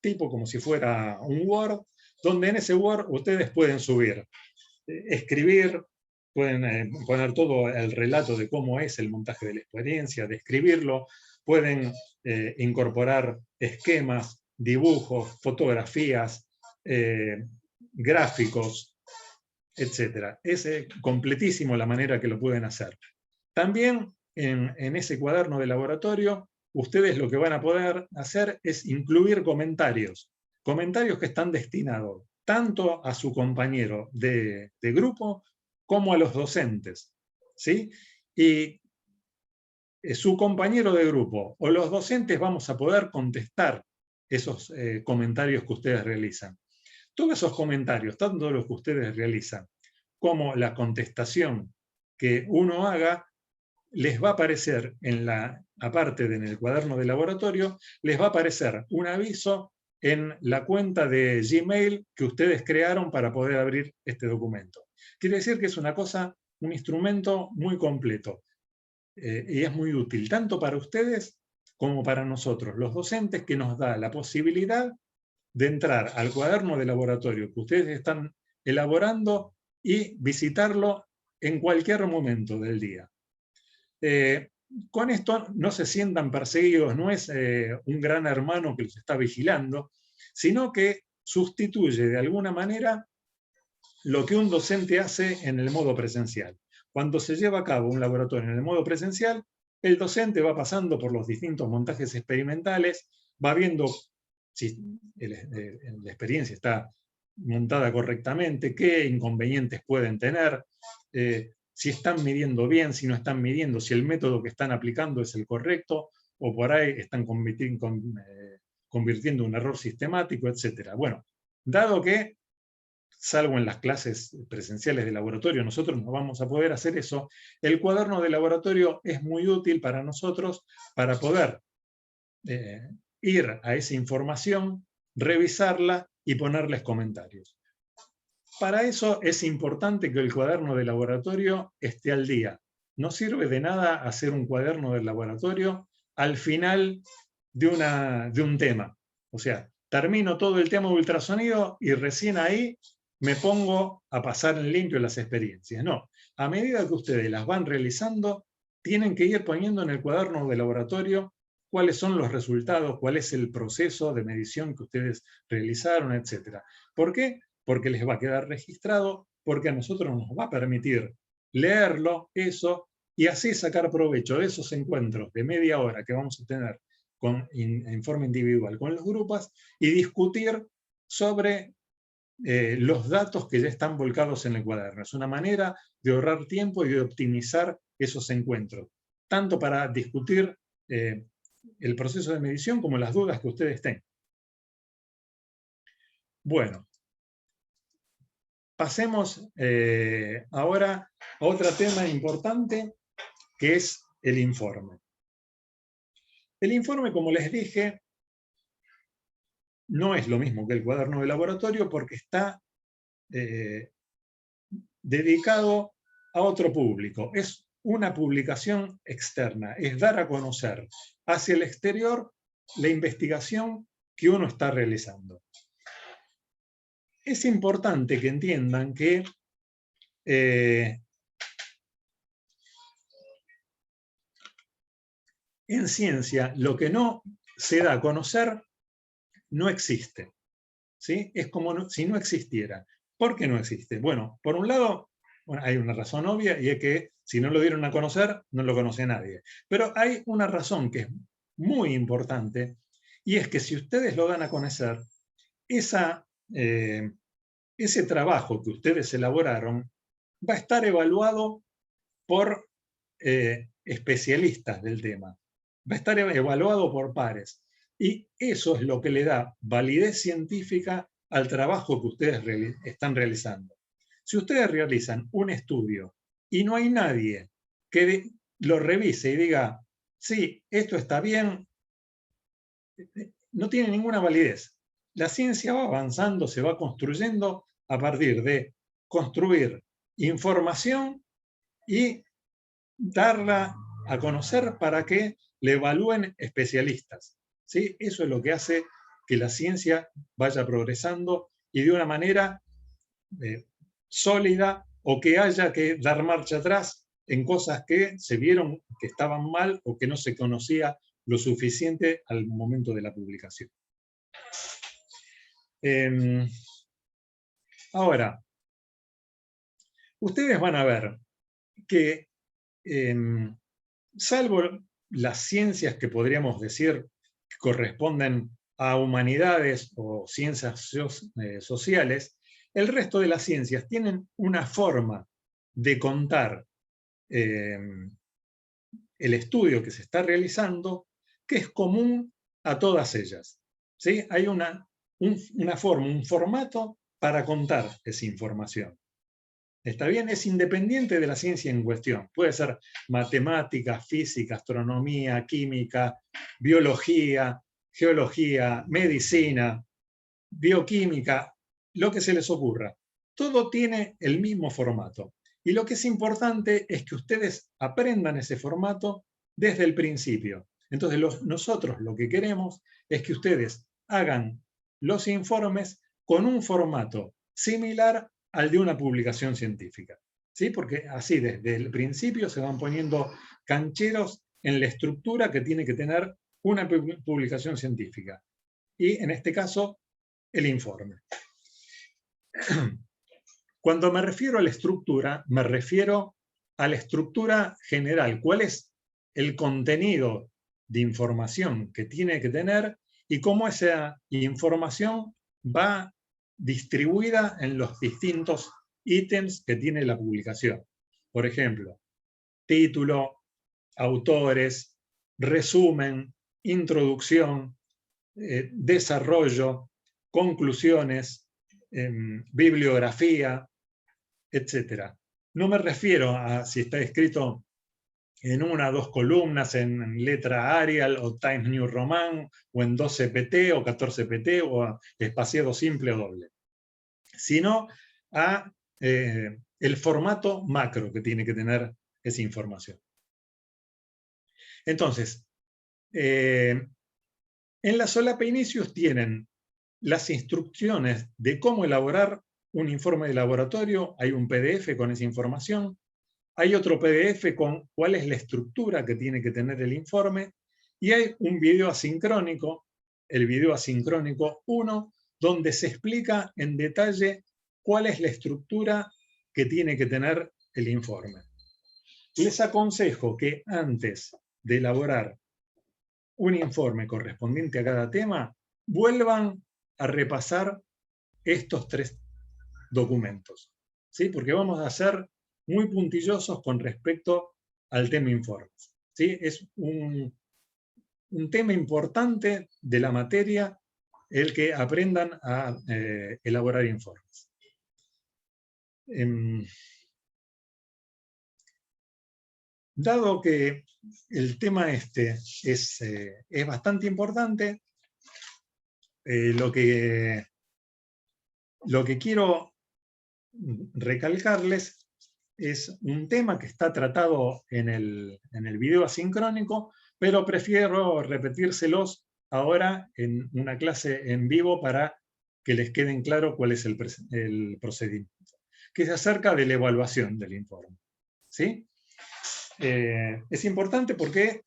tipo como si fuera un Word, donde en ese Word ustedes pueden subir, escribir, pueden poner todo el relato de cómo es el montaje de la experiencia, describirlo, pueden incorporar esquemas, dibujos, fotografías, gráficos, etc. Es completísimo la manera que lo pueden hacer. También en ese cuaderno de laboratorio, ustedes lo que van a poder hacer es incluir comentarios que están destinados tanto a su compañero de grupo como a los docentes. ¿Sí? Y su compañero de grupo o los docentes vamos a poder contestar esos comentarios que ustedes realizan. Todos esos comentarios, tanto los que ustedes realizan como la contestación que uno haga, les va a aparecer aparte en el cuaderno de laboratorio, les va a aparecer un aviso en la cuenta de Gmail que ustedes crearon para poder abrir este documento. Quiere decir que es un instrumento muy completo y es muy útil, tanto para ustedes como para nosotros, los docentes, que nos da la posibilidad de entrar al cuaderno de laboratorio que ustedes están elaborando y visitarlo en cualquier momento del día. con esto no se sientan perseguidos, no es un gran hermano que los está vigilando, sino que sustituye de alguna manera lo que un docente hace en el modo presencial. Cuando se lleva a cabo un laboratorio en el modo presencial, el docente va pasando por los distintos montajes experimentales, va viendo si la experiencia está montada correctamente, qué inconvenientes pueden tener, si están midiendo bien, si no están midiendo, si el método que están aplicando es el correcto, o por ahí están convirtiendo un error sistemático, etc. Bueno, dado que, salvo en las clases presenciales de laboratorio, nosotros no vamos a poder hacer eso, el cuaderno de laboratorio es muy útil para nosotros para poder ir a esa información, revisarla y ponerles comentarios. Para eso es importante que el cuaderno de laboratorio esté al día. No sirve de nada hacer un cuaderno de laboratorio al final de un tema. O sea, termino todo el tema de ultrasonido y recién ahí me pongo a pasar en limpio las experiencias. No, a medida que ustedes las van realizando, tienen que ir poniendo en el cuaderno de laboratorio cuáles son los resultados, cuál es el proceso de medición que ustedes realizaron, etc. ¿Por qué? Porque les va a quedar registrado, porque a nosotros nos va a permitir leerlo, eso, y así sacar provecho de esos encuentros de media hora que vamos a tener en forma individual con los grupos y discutir sobre los datos que ya están volcados en el cuaderno. Es una manera de ahorrar tiempo y de optimizar esos encuentros, tanto para discutir el proceso de medición como las dudas que ustedes tengan. Bueno, pasemos ahora a otro tema importante, que es el informe. El informe, como les dije, no es lo mismo que el cuaderno de laboratorio porque está dedicado a otro público. Es una publicación externa, es dar a conocer hacia el exterior la investigación que uno está realizando. Es importante que entiendan que en ciencia lo que no se da a conocer no existe. ¿Sí? Es como si no existiera. ¿Por qué no existe? Bueno, por un lado, hay una razón obvia y es que si no lo dieron a conocer, no lo conoce nadie. Pero hay una razón que es muy importante y es que si ustedes lo dan a conocer, ese trabajo que ustedes elaboraron va a estar evaluado por especialistas del tema. Va a estar evaluado por pares. Y eso es lo que le da validez científica al trabajo que ustedes están realizando. Si ustedes realizan un estudio y no hay nadie que lo revise y diga, sí, esto está bien, no tiene ninguna validez. La ciencia va avanzando, se va construyendo a partir de construir información y darla a conocer para que le evalúen especialistas. ¿Sí? Eso es lo que hace que la ciencia vaya progresando y de una manera sólida, o que haya que dar marcha atrás en cosas que se vieron que estaban mal o que no se conocía lo suficiente al momento de la publicación. Ahora, ustedes van a ver que salvo las ciencias que podríamos decir que corresponden a humanidades o ciencias sociales, el resto de las ciencias tienen una forma de contar el estudio que se está realizando que es común a todas ellas. ¿Sí? Hay una forma, un formato para contar esa información. ¿Está bien? Es independiente de la ciencia en cuestión. Puede ser matemática, física, astronomía, química, biología, geología, medicina, bioquímica, lo que se les ocurra. Todo tiene el mismo formato. Y lo que es importante es que ustedes aprendan ese formato desde el principio. Entonces, nosotros lo que queremos es que ustedes hagan los informes con un formato similar al de una publicación científica. ¿Sí? Porque así desde el principio se van poniendo cancheros en la estructura que tiene que tener una publicación científica. Y en este caso, el informe. Cuando me refiero a la estructura, me refiero a la estructura general. ¿Cuál es el contenido de información que tiene que tener y cómo esa información va distribuida en los distintos ítems que tiene la publicación? Por ejemplo, título, autores, resumen, introducción, desarrollo, conclusiones, bibliografía, etc. No me refiero a si está escrito en una o dos columnas en letra Arial o Times New Roman o en 12 pt o 14 pt o espaciado simple o doble, sino a el formato macro que tiene que tener esa información. Entonces, en la solapa inicios tienen las instrucciones de cómo elaborar un informe de laboratorio, hay un PDF con esa información, hay otro PDF con cuál es la estructura que tiene que tener el informe, y hay un video asincrónico, el video asincrónico 1, donde se explica en detalle cuál es la estructura que tiene que tener el informe. Les aconsejo que antes de elaborar un informe correspondiente a cada tema, vuelvan a repasar estos 3 documentos, ¿sí? Porque vamos a ser muy puntillosos con respecto al tema informes, ¿sí? Es un tema importante de la materia el que aprendan a elaborar informes. Dado que el tema este es bastante importante, lo que quiero recalcarles es un tema que está tratado en el video asincrónico, pero prefiero repetírselos ahora en una clase en vivo para que les queden claro cuál es el procedimiento, que se acerca de la evaluación del informe, ¿sí? Es importante porque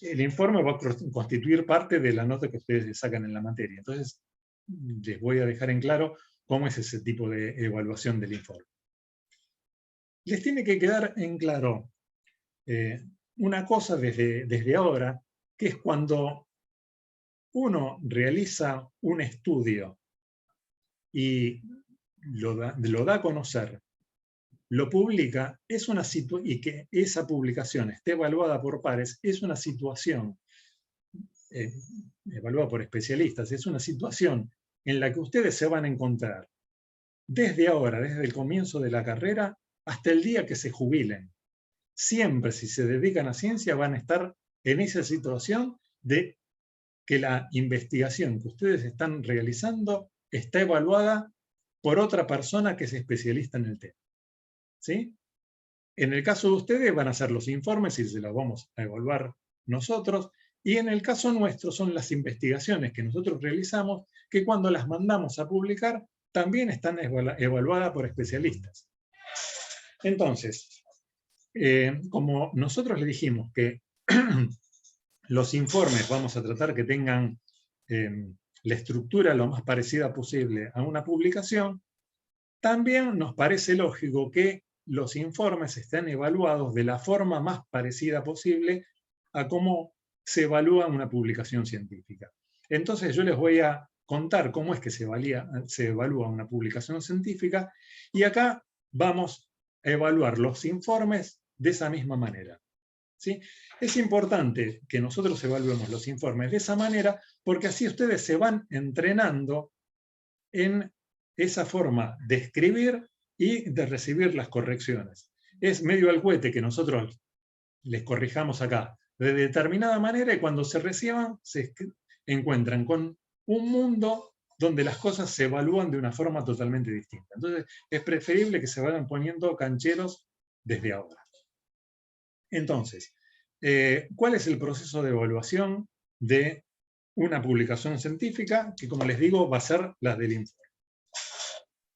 el informe va a constituir parte de la nota que ustedes sacan en la materia. Entonces, les voy a dejar en claro cómo es ese tipo de evaluación del informe. Les tiene que quedar en claro una cosa desde ahora, que es cuando uno realiza un estudio y lo da a conocer, lo publica, y que esa publicación esté evaluada por pares, es una situación evaluada por especialistas, es una situación en la que ustedes se van a encontrar desde ahora, desde el comienzo de la carrera, hasta el día que se jubilen. Siempre, si se dedican a ciencia, van a estar en esa situación de que la investigación que ustedes están realizando está evaluada por otra persona que es especialista en el tema, ¿sí? En el caso de ustedes van a ser los informes y se los vamos a evaluar nosotros, y en el caso nuestro son las investigaciones que nosotros realizamos, que cuando las mandamos a publicar también están evaluadas por especialistas. Entonces, como nosotros le dijimos que los informes vamos a tratar que tengan la estructura lo más parecida posible a una publicación, también nos parece lógico que los informes estén evaluados de la forma más parecida posible a cómo se evalúa una publicación científica. Entonces yo les voy a contar cómo es que se evalúa una publicación científica, y acá vamos a evaluar los informes de esa misma manera, ¿sí? Es importante que nosotros evaluemos los informes de esa manera, porque así ustedes se van entrenando en esa forma de escribir y de recibir las correcciones. Es medio al cohete que nosotros les corrijamos acá de determinada manera, y cuando se reciban se encuentran con un mundo donde las cosas se evalúan de una forma totalmente distinta. Entonces es preferible que se vayan poniendo cancheros desde ahora. Entonces, ¿cuál es el proceso de evaluación de una publicación científica? Que, como les digo, va a ser la del informe.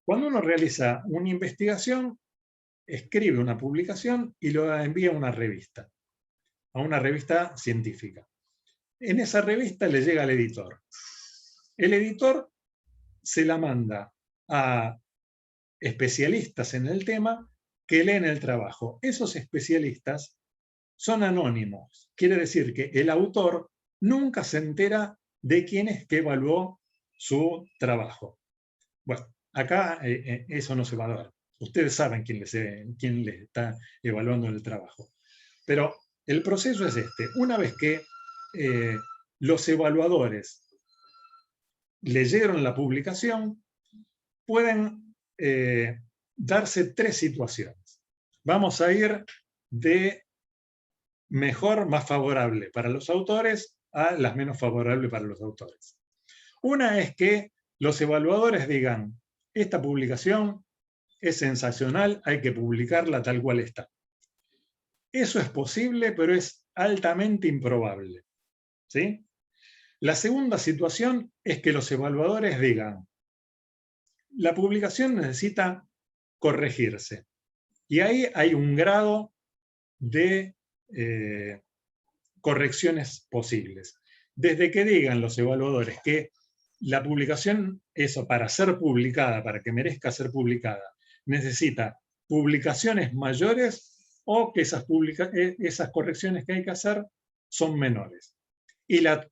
Cuando uno realiza una investigación, escribe una publicación y lo envía a una revista. a una revista científica. En esa revista le llega al editor. El editor se la manda a especialistas en el tema que leen el trabajo. Esos especialistas son anónimos. Quiere decir que el autor nunca se entera de quién es que evaluó su trabajo. Bueno, acá eso no se va a dar. Ustedes saben quién les está evaluando el trabajo. Pero el proceso es este. Una vez que los evaluadores leyeron la publicación, pueden darse tres situaciones. Vamos a ir de mejor, más favorable para los autores a las menos favorables para los autores. Una es que los evaluadores digan, esta publicación es sensacional, hay que publicarla tal cual está. Eso es posible, pero es altamente improbable, ¿sí? La segunda situación es que los evaluadores digan, la publicación necesita corregirse. Y ahí hay un grado de correcciones posibles. Desde que digan los evaluadores que la publicación, eso para ser publicada, para que merezca ser publicada, necesita publicaciones mayores o que esas correcciones que hay que hacer son menores. Y la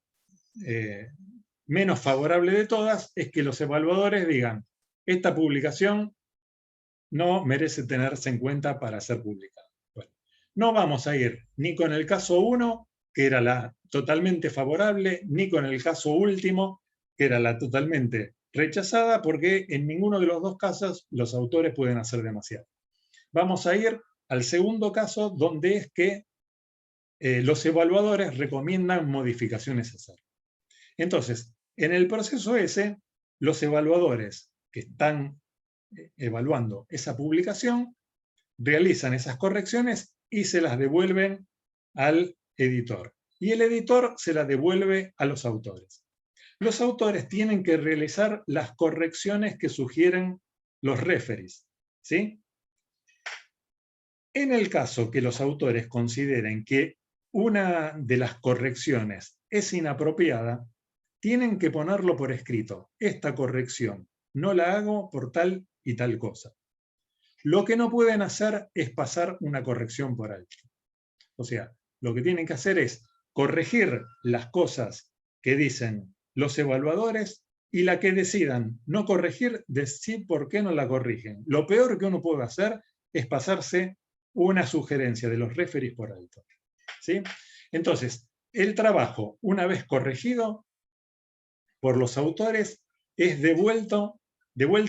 menos favorable de todas es que los evaluadores digan, esta publicación no merece tenerse en cuenta para ser publicada. Bueno, no vamos a ir ni con el caso 1, que era la totalmente favorable, ni con el caso último, que era la totalmente rechazada, porque en ninguno de los dos casos los autores pueden hacer demasiado. Vamos a ir al segundo caso, donde es que los evaluadores recomiendan modificaciones a hacer. Entonces, en el proceso ese, los evaluadores que están evaluando esa publicación realizan esas correcciones y se las devuelven al editor. Y el editor se las devuelve a los autores. Los autores tienen que realizar las correcciones que sugieren los referees, ¿sí? En el caso que los autores consideren que una de las correcciones es inapropiada, tienen que ponerlo por escrito. Esta corrección no la hago por tal y tal cosa. Lo que no pueden hacer es pasar una corrección por alto. O sea, lo que tienen que hacer es corregir las cosas que dicen los evaluadores y la que decidan no corregir, decir por qué no la corrigen. Lo peor que uno puede hacer es pasarse una sugerencia de los referees por alto, ¿sí? Entonces, el trabajo, una vez corregido por los autores, es devuelta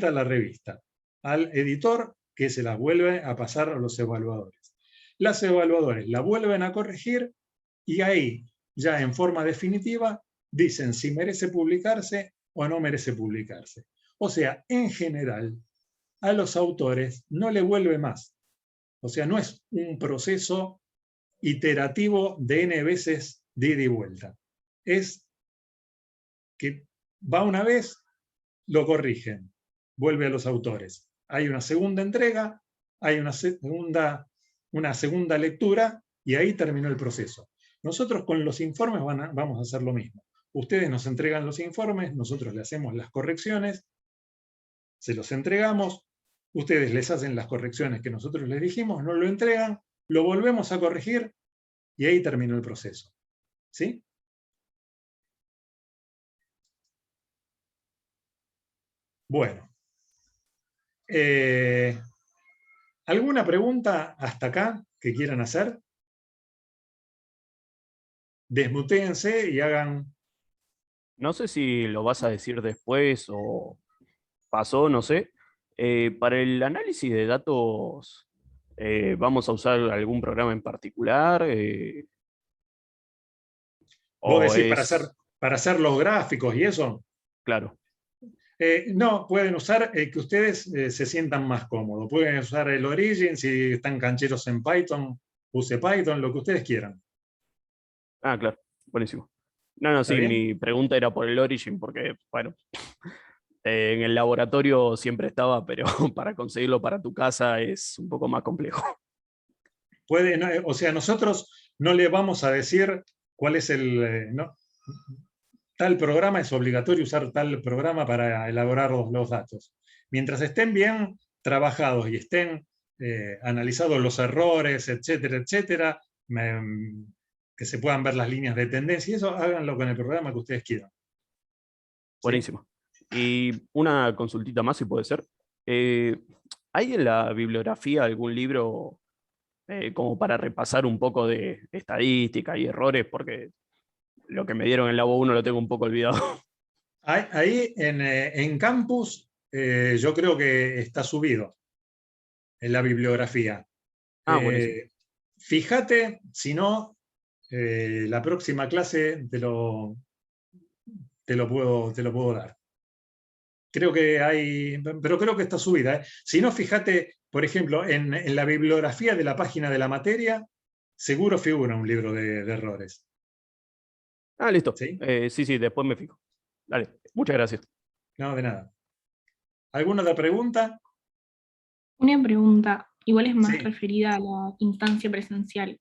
a la revista, al editor, que se las vuelve a pasar a los evaluadores. Los evaluadores la vuelven a corregir y ahí, ya en forma definitiva, dicen si merece publicarse o no merece publicarse. O sea, en general, a los autores no le vuelve más. O sea, no es un proceso iterativo de n veces de ida y vuelta. Es que va una vez, lo corrigen, vuelve a los autores. Hay una segunda entrega, hay una segunda lectura y ahí terminó el proceso. Nosotros con los informes vamos a hacer lo mismo. Ustedes nos entregan los informes, nosotros le hacemos las correcciones, se los entregamos, ustedes les hacen las correcciones que nosotros les dijimos, nos lo entregan, lo volvemos a corregir y ahí terminó el proceso. ¿Sí? Bueno. ¿Alguna pregunta hasta acá que quieran hacer? Desmutéense y hagan... No sé si lo vas a decir después o pasó, no sé. Para el análisis de datos, ¿vamos a usar algún programa en particular? ¿Vos ¿O decís es, para hacer los gráficos y eso? claro? No, pueden usar que ustedes se sientan más cómodos. Pueden usar el Origin, si están cancheros en Python, use Python, lo que ustedes quieran. Ah, claro, buenísimo. No, no, ¿Está sí, bien? mi pregunta era por el Origin, porque, bueno, en el laboratorio siempre estaba, pero para conseguirlo para tu casa es un poco más complejo. Pueden, o sea, nosotros no le vamos a decir cuál es tal programa, es obligatorio usar tal programa para elaborar los datos. Mientras estén bien trabajados y estén analizados los errores, etcétera, etcétera, que se puedan ver las líneas de tendencia, y eso háganlo con el programa que ustedes quieran. Buenísimo. Y una consultita más, si puede ser. ¿Hay en la bibliografía algún libro como para repasar un poco de estadística y errores? Porque lo que me dieron en la U1 lo tengo un poco olvidado. Ahí en Campus yo creo que está subido en la bibliografía. Buenísimo. Fíjate, si no, la próxima clase te lo puedo dar. Creo que hay, pero creo que está subida. Si no, fíjate, por ejemplo, en la bibliografía de la página de la materia, seguro figura un libro de errores. Listo. ¿Sí? Sí, después me fijo. Dale, muchas gracias. No, de nada. ¿Alguna otra pregunta? Una pregunta, igual es más Sí. referida a la instancia presencial.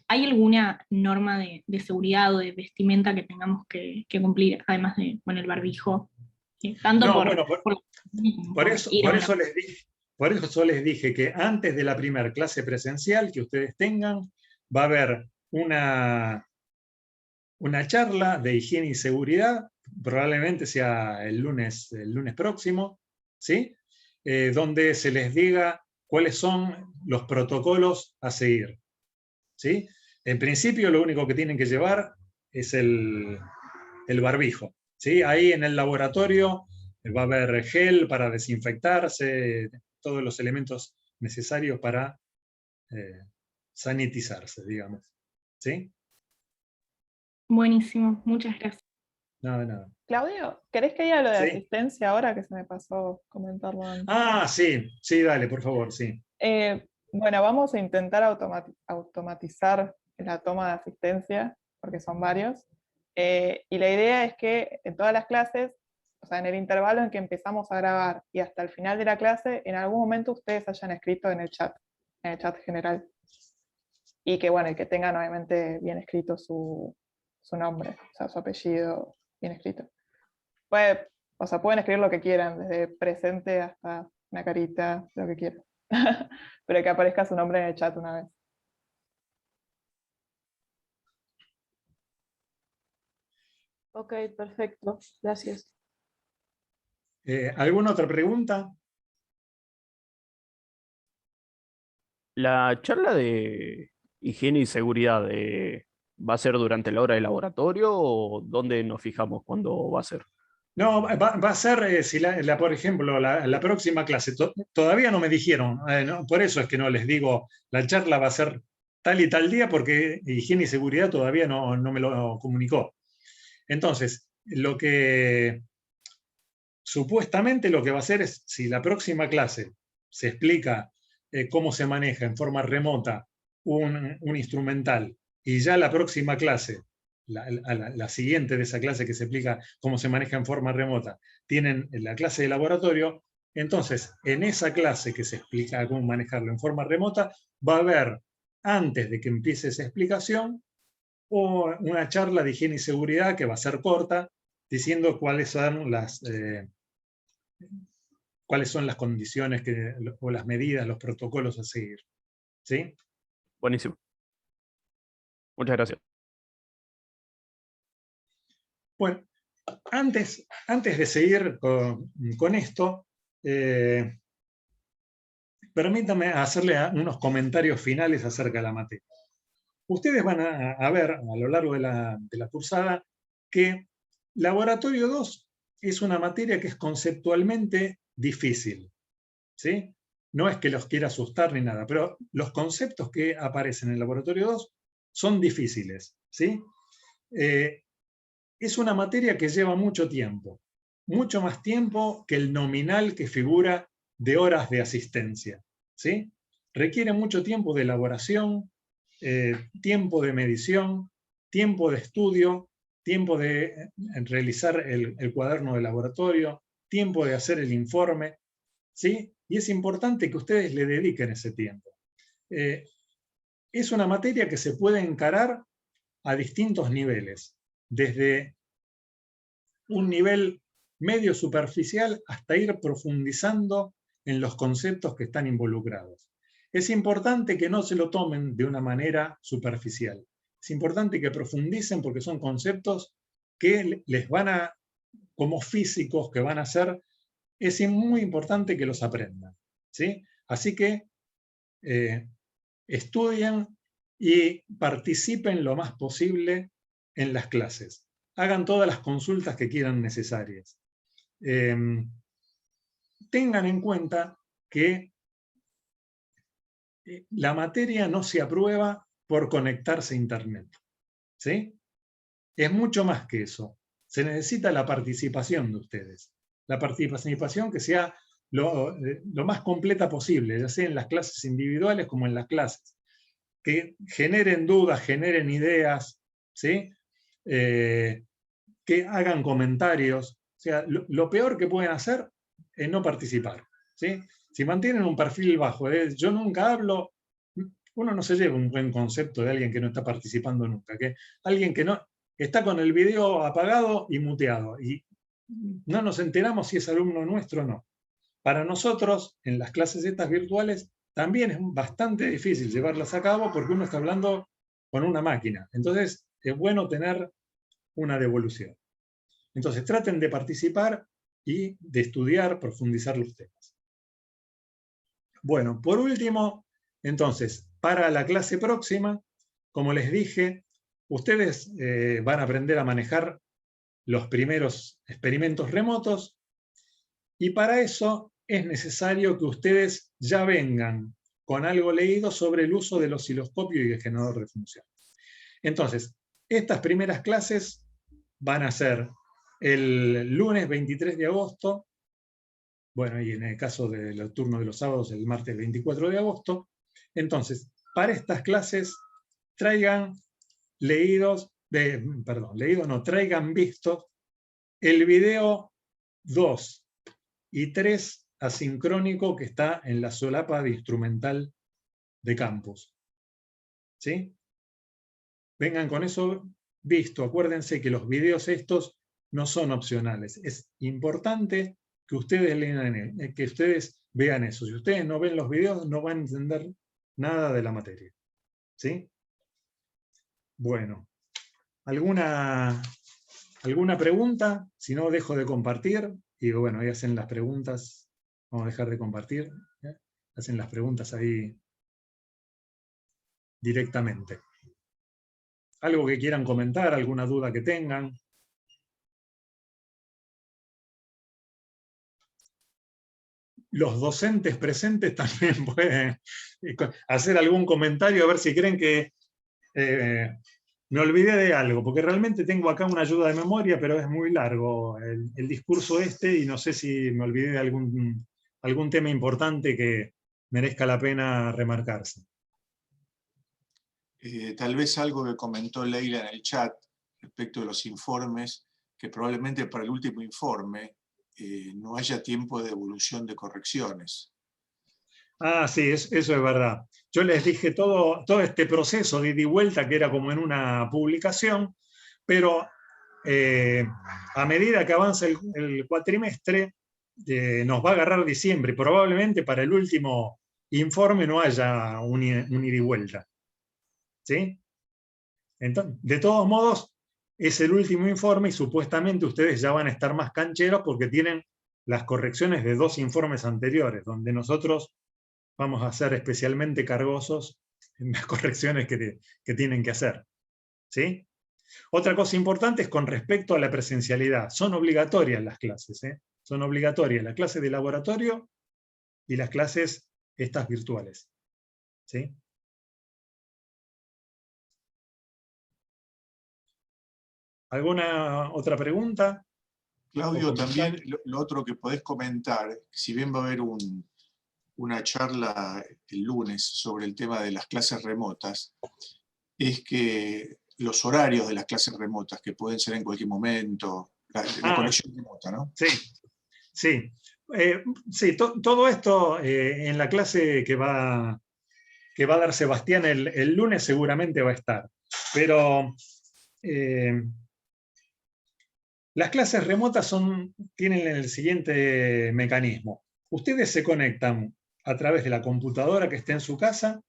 ¿Hay alguna norma de seguridad o de vestimenta que tengamos que cumplir, además de, bueno, el barbijo? Tanto No, por, bueno, por ir a una... eso les dije que antes de la primera clase presencial que ustedes tengan, va a haber una charla de higiene y seguridad, probablemente sea el lunes próximo, ¿sí? Donde se les diga cuáles son los protocolos a seguir, ¿sí? En principio lo único que tienen que llevar es el barbijo, ¿sí? Ahí en el laboratorio va a haber gel para desinfectarse, todos los elementos necesarios para sanitizarse, digamos, ¿sí? Buenísimo, muchas gracias. Nada, de nada. Claudio, ¿querés que diga lo de ¿Sí? asistencia ahora que se me pasó comentarlo antes? Sí, dale, por favor, sí. Bueno, vamos a intentar automatizar la toma de asistencia, porque son varios. Y la idea es que en todas las clases, o sea, en el intervalo en que empezamos a grabar y hasta el final de la clase, en algún momento ustedes hayan escrito en el chat general. Y que, bueno, y que tengan obviamente bien escrito su nombre, o sea, su apellido bien escrito. Pueden escribir lo que quieran, desde presente hasta una carita, lo que quieran. Pero que aparezca su nombre en el chat una vez. Ok, perfecto. Gracias. ¿Alguna otra pregunta? La charla de higiene y seguridad ¿va a ser durante la hora de laboratorio o dónde nos fijamos cuando va a ser? No, va a ser, si por ejemplo, la próxima clase, todavía no me dijeron, no, por eso es que no les digo, la charla va a ser tal y tal día, porque higiene y seguridad todavía no me lo comunicó. Entonces, supuestamente lo que va a hacer es, si la próxima clase se explica cómo se maneja en forma remota un instrumental, y ya la próxima clase, la siguiente de esa clase que se explica cómo se maneja en forma remota, tienen la clase de laboratorio, entonces en esa clase que se explica cómo manejarlo en forma remota, va a haber, antes de que empiece esa explicación, una charla de higiene y seguridad que va a ser corta, diciendo cuáles son las condiciones o las medidas, los protocolos a seguir. ¿Sí? Buenísimo. Muchas gracias. Bueno, antes de seguir con esto, permítame hacerle unos comentarios finales acerca de la materia. Ustedes van a ver a lo largo de la cursada que Laboratorio 2 es una materia que es conceptualmente difícil, ¿sí? No es que los quiera asustar ni nada, pero los conceptos que aparecen en el Laboratorio 2 son difíciles, ¿sí? Es una materia que lleva mucho tiempo, mucho más tiempo que el nominal que figura de horas de asistencia, ¿sí? Requiere mucho tiempo de elaboración, tiempo de medición, tiempo de estudio, tiempo de realizar el cuaderno de laboratorio, tiempo de hacer el informe, ¿sí? Y es importante que ustedes le dediquen ese tiempo. es una materia que se puede encarar a distintos niveles, desde un nivel medio superficial hasta ir profundizando en los conceptos que están involucrados. Es importante que no se lo tomen de una manera superficial. Es importante que profundicen porque son conceptos que les van a, como físicos que van a ser, es muy importante que los aprendan, ¿sí? Así que estudien y participen lo más posible en las clases. Hagan todas las consultas que quieran necesarias. Tengan en cuenta que la materia no se aprueba por conectarse a Internet, ¿sí? Es mucho más que eso. Se necesita la participación de ustedes. La participación que sea lo más completa posible, ya sea en las clases individuales como en las clases. Que generen dudas, generen ideas, ¿sí? Que hagan comentarios. O sea, lo peor que pueden hacer es no participar, ¿sí? Si mantienen un perfil bajo, yo nunca hablo, uno no se lleva un buen concepto de alguien que no está participando nunca, que alguien que no está con el video apagado y muteado, y no nos enteramos si es alumno nuestro o no. Para nosotros, en las clases estas virtuales, también es bastante difícil llevarlas a cabo porque uno está hablando con una máquina. Entonces, es bueno tener una devolución. Entonces, traten de participar y de estudiar, profundizar los temas. Bueno, por último, entonces, para la clase próxima, como les dije, ustedes van a aprender a manejar los primeros experimentos remotos y para eso es necesario que ustedes ya vengan con algo leído sobre el uso del osciloscopio y el generador de funciones. Entonces, estas primeras clases van a ser el lunes 23 de agosto, bueno, y en el caso del turno de los sábados, el martes 24 de agosto. Entonces, para estas clases, traigan traigan vistos el video 2 y 3 asincrónico que está en la solapa de instrumental de campus. ¿Sí? Vengan con eso visto. Acuérdense que los videos estos no son opcionales. Es importante que ustedes vean eso. Si ustedes no ven los videos, no van a entender nada de la materia. ¿Sí? Bueno, ¿alguna pregunta? Si no, dejo de compartir. Y bueno, ahí hacen las preguntas. Vamos a dejar de compartir. Hacen las preguntas ahí directamente. ¿Algo que quieran comentar? ¿Alguna duda que tengan? Los docentes presentes también pueden hacer algún comentario, a ver si creen que me olvidé de algo, porque realmente tengo acá una ayuda de memoria, pero es muy largo el discurso y no sé si me olvidé de algún tema importante que merezca la pena remarcarse. Tal vez algo que comentó Leila en el chat respecto de los informes, que probablemente para el último informe no haya tiempo de devolución de correcciones. Ah, sí, eso es verdad. Yo les dije todo este proceso de ida y vuelta que era como en una publicación, pero a medida que avanza el cuatrimestre, nos va a agarrar diciembre y probablemente para el último informe no haya un ida y vuelta. ¿Sí? Entonces, de todos modos, es el último informe y supuestamente ustedes ya van a estar más cancheros porque tienen las correcciones de 2 informes anteriores, donde nosotros vamos a ser especialmente cargosos en las correcciones que tienen que hacer. ¿Sí? Otra cosa importante es con respecto a la presencialidad. Son obligatorias las clases. Son obligatorias las clases de laboratorio y las clases estas virtuales. ¿Sí? ¿Alguna otra pregunta? Claudio, también lo otro que podés comentar, si bien va a haber una charla el lunes sobre el tema de las clases remotas, es que los horarios de las clases remotas, que pueden ser en cualquier momento, la conexión remota, ¿no? Sí, sí. Sí, todo esto en la clase que va que va a dar Sebastián el lunes seguramente va a estar. Pero las clases remotas tienen el siguiente mecanismo. Ustedes se conectan a través de la computadora que está en su casa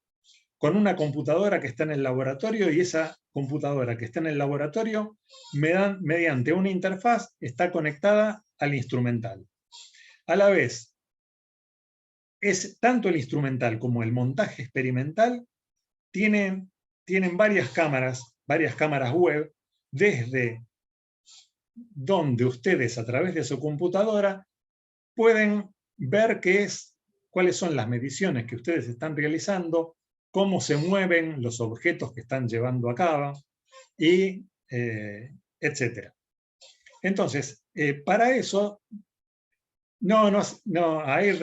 con una computadora que está en el laboratorio, y esa computadora que está en el laboratorio, mediante una interfaz, está conectada al instrumental. A la vez, es tanto el instrumental como el montaje experimental tienen varias cámaras web, desde donde ustedes a través de su computadora pueden ver cuáles son las mediciones que ustedes están realizando, cómo se mueven los objetos que están llevando a cabo, y etcétera. Entonces, para eso, ahí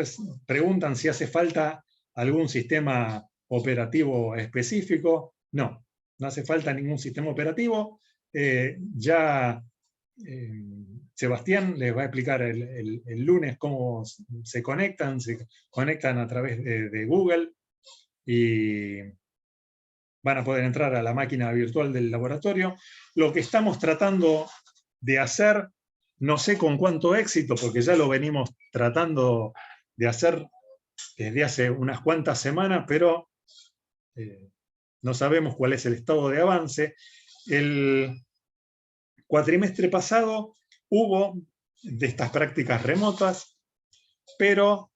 preguntan si hace falta algún sistema operativo específico. No hace falta ningún sistema operativo. Sebastián les va a explicar el lunes cómo se conectan a través de Google, y van a poder entrar a la máquina virtual del laboratorio. Lo que estamos tratando de hacer, no sé con cuánto éxito, porque ya lo venimos tratando de hacer desde hace unas cuantas semanas, pero no sabemos cuál es el estado de avance. El cuatrimestre pasado hubo de estas prácticas remotas, pero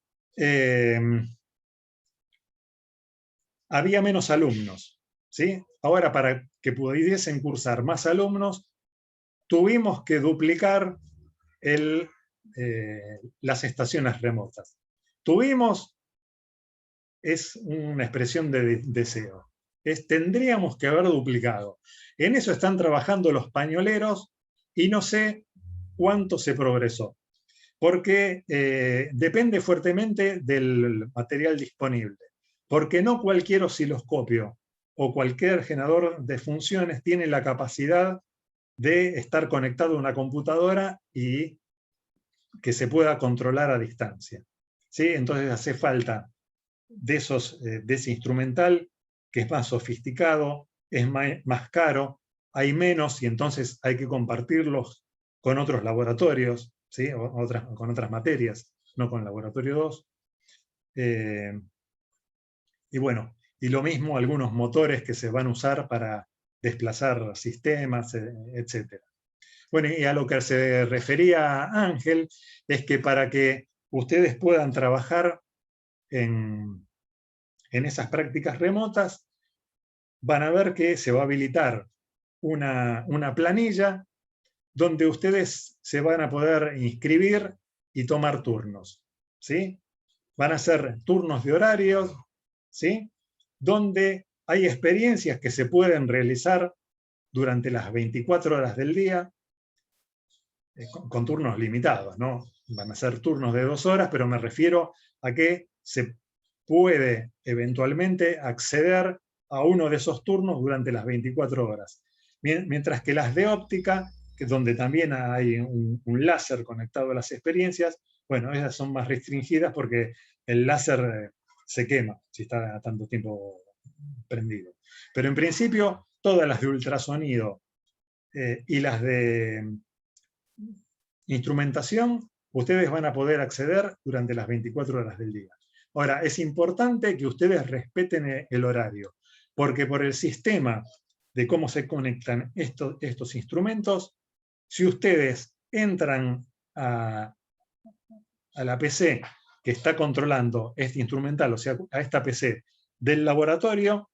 había menos alumnos, ¿sí? Ahora, para que pudiesen cursar más alumnos, tuvimos que duplicar las estaciones remotas. Es una expresión de deseo. Tendríamos que haber duplicado. En eso están trabajando los pañoleros, y no sé cuánto se progresó, porque depende fuertemente del material disponible, porque no cualquier osciloscopio o cualquier generador de funciones tiene la capacidad de estar conectado a una computadora y que se pueda controlar a distancia, ¿sí? Entonces hace falta de ese instrumental, que es más sofisticado, es más caro, hay menos, y entonces hay que compartirlos con otros laboratorios, ¿sí? Con otras materias, no con el laboratorio 2. Y bueno, y lo mismo algunos motores que se van a usar para desplazar sistemas, etc. Bueno, y a lo que se refería Ángel, es que para que ustedes puedan trabajar en esas prácticas remotas, van a ver que se va a habilitar una planilla donde ustedes se van a poder inscribir y tomar turnos, ¿sí? Van a ser turnos de horarios, ¿sí? Donde hay experiencias que se pueden realizar durante las 24 horas del día, con turnos limitados, ¿no? Van a ser turnos de 2 horas, pero me refiero a que se puede eventualmente acceder a uno de esos turnos durante las 24 horas. Mientras que las de óptica, que donde también hay un láser conectado a las experiencias, bueno, esas son más restringidas porque el láser se quema si está tanto tiempo prendido. Pero en principio, todas las de ultrasonido y las de instrumentación, ustedes van a poder acceder durante las 24 horas del día. Ahora, es importante que ustedes respeten el horario, porque por el sistema de cómo se conectan estos instrumentos, si ustedes entran a la PC que está controlando este instrumental, o sea, a esta PC del laboratorio,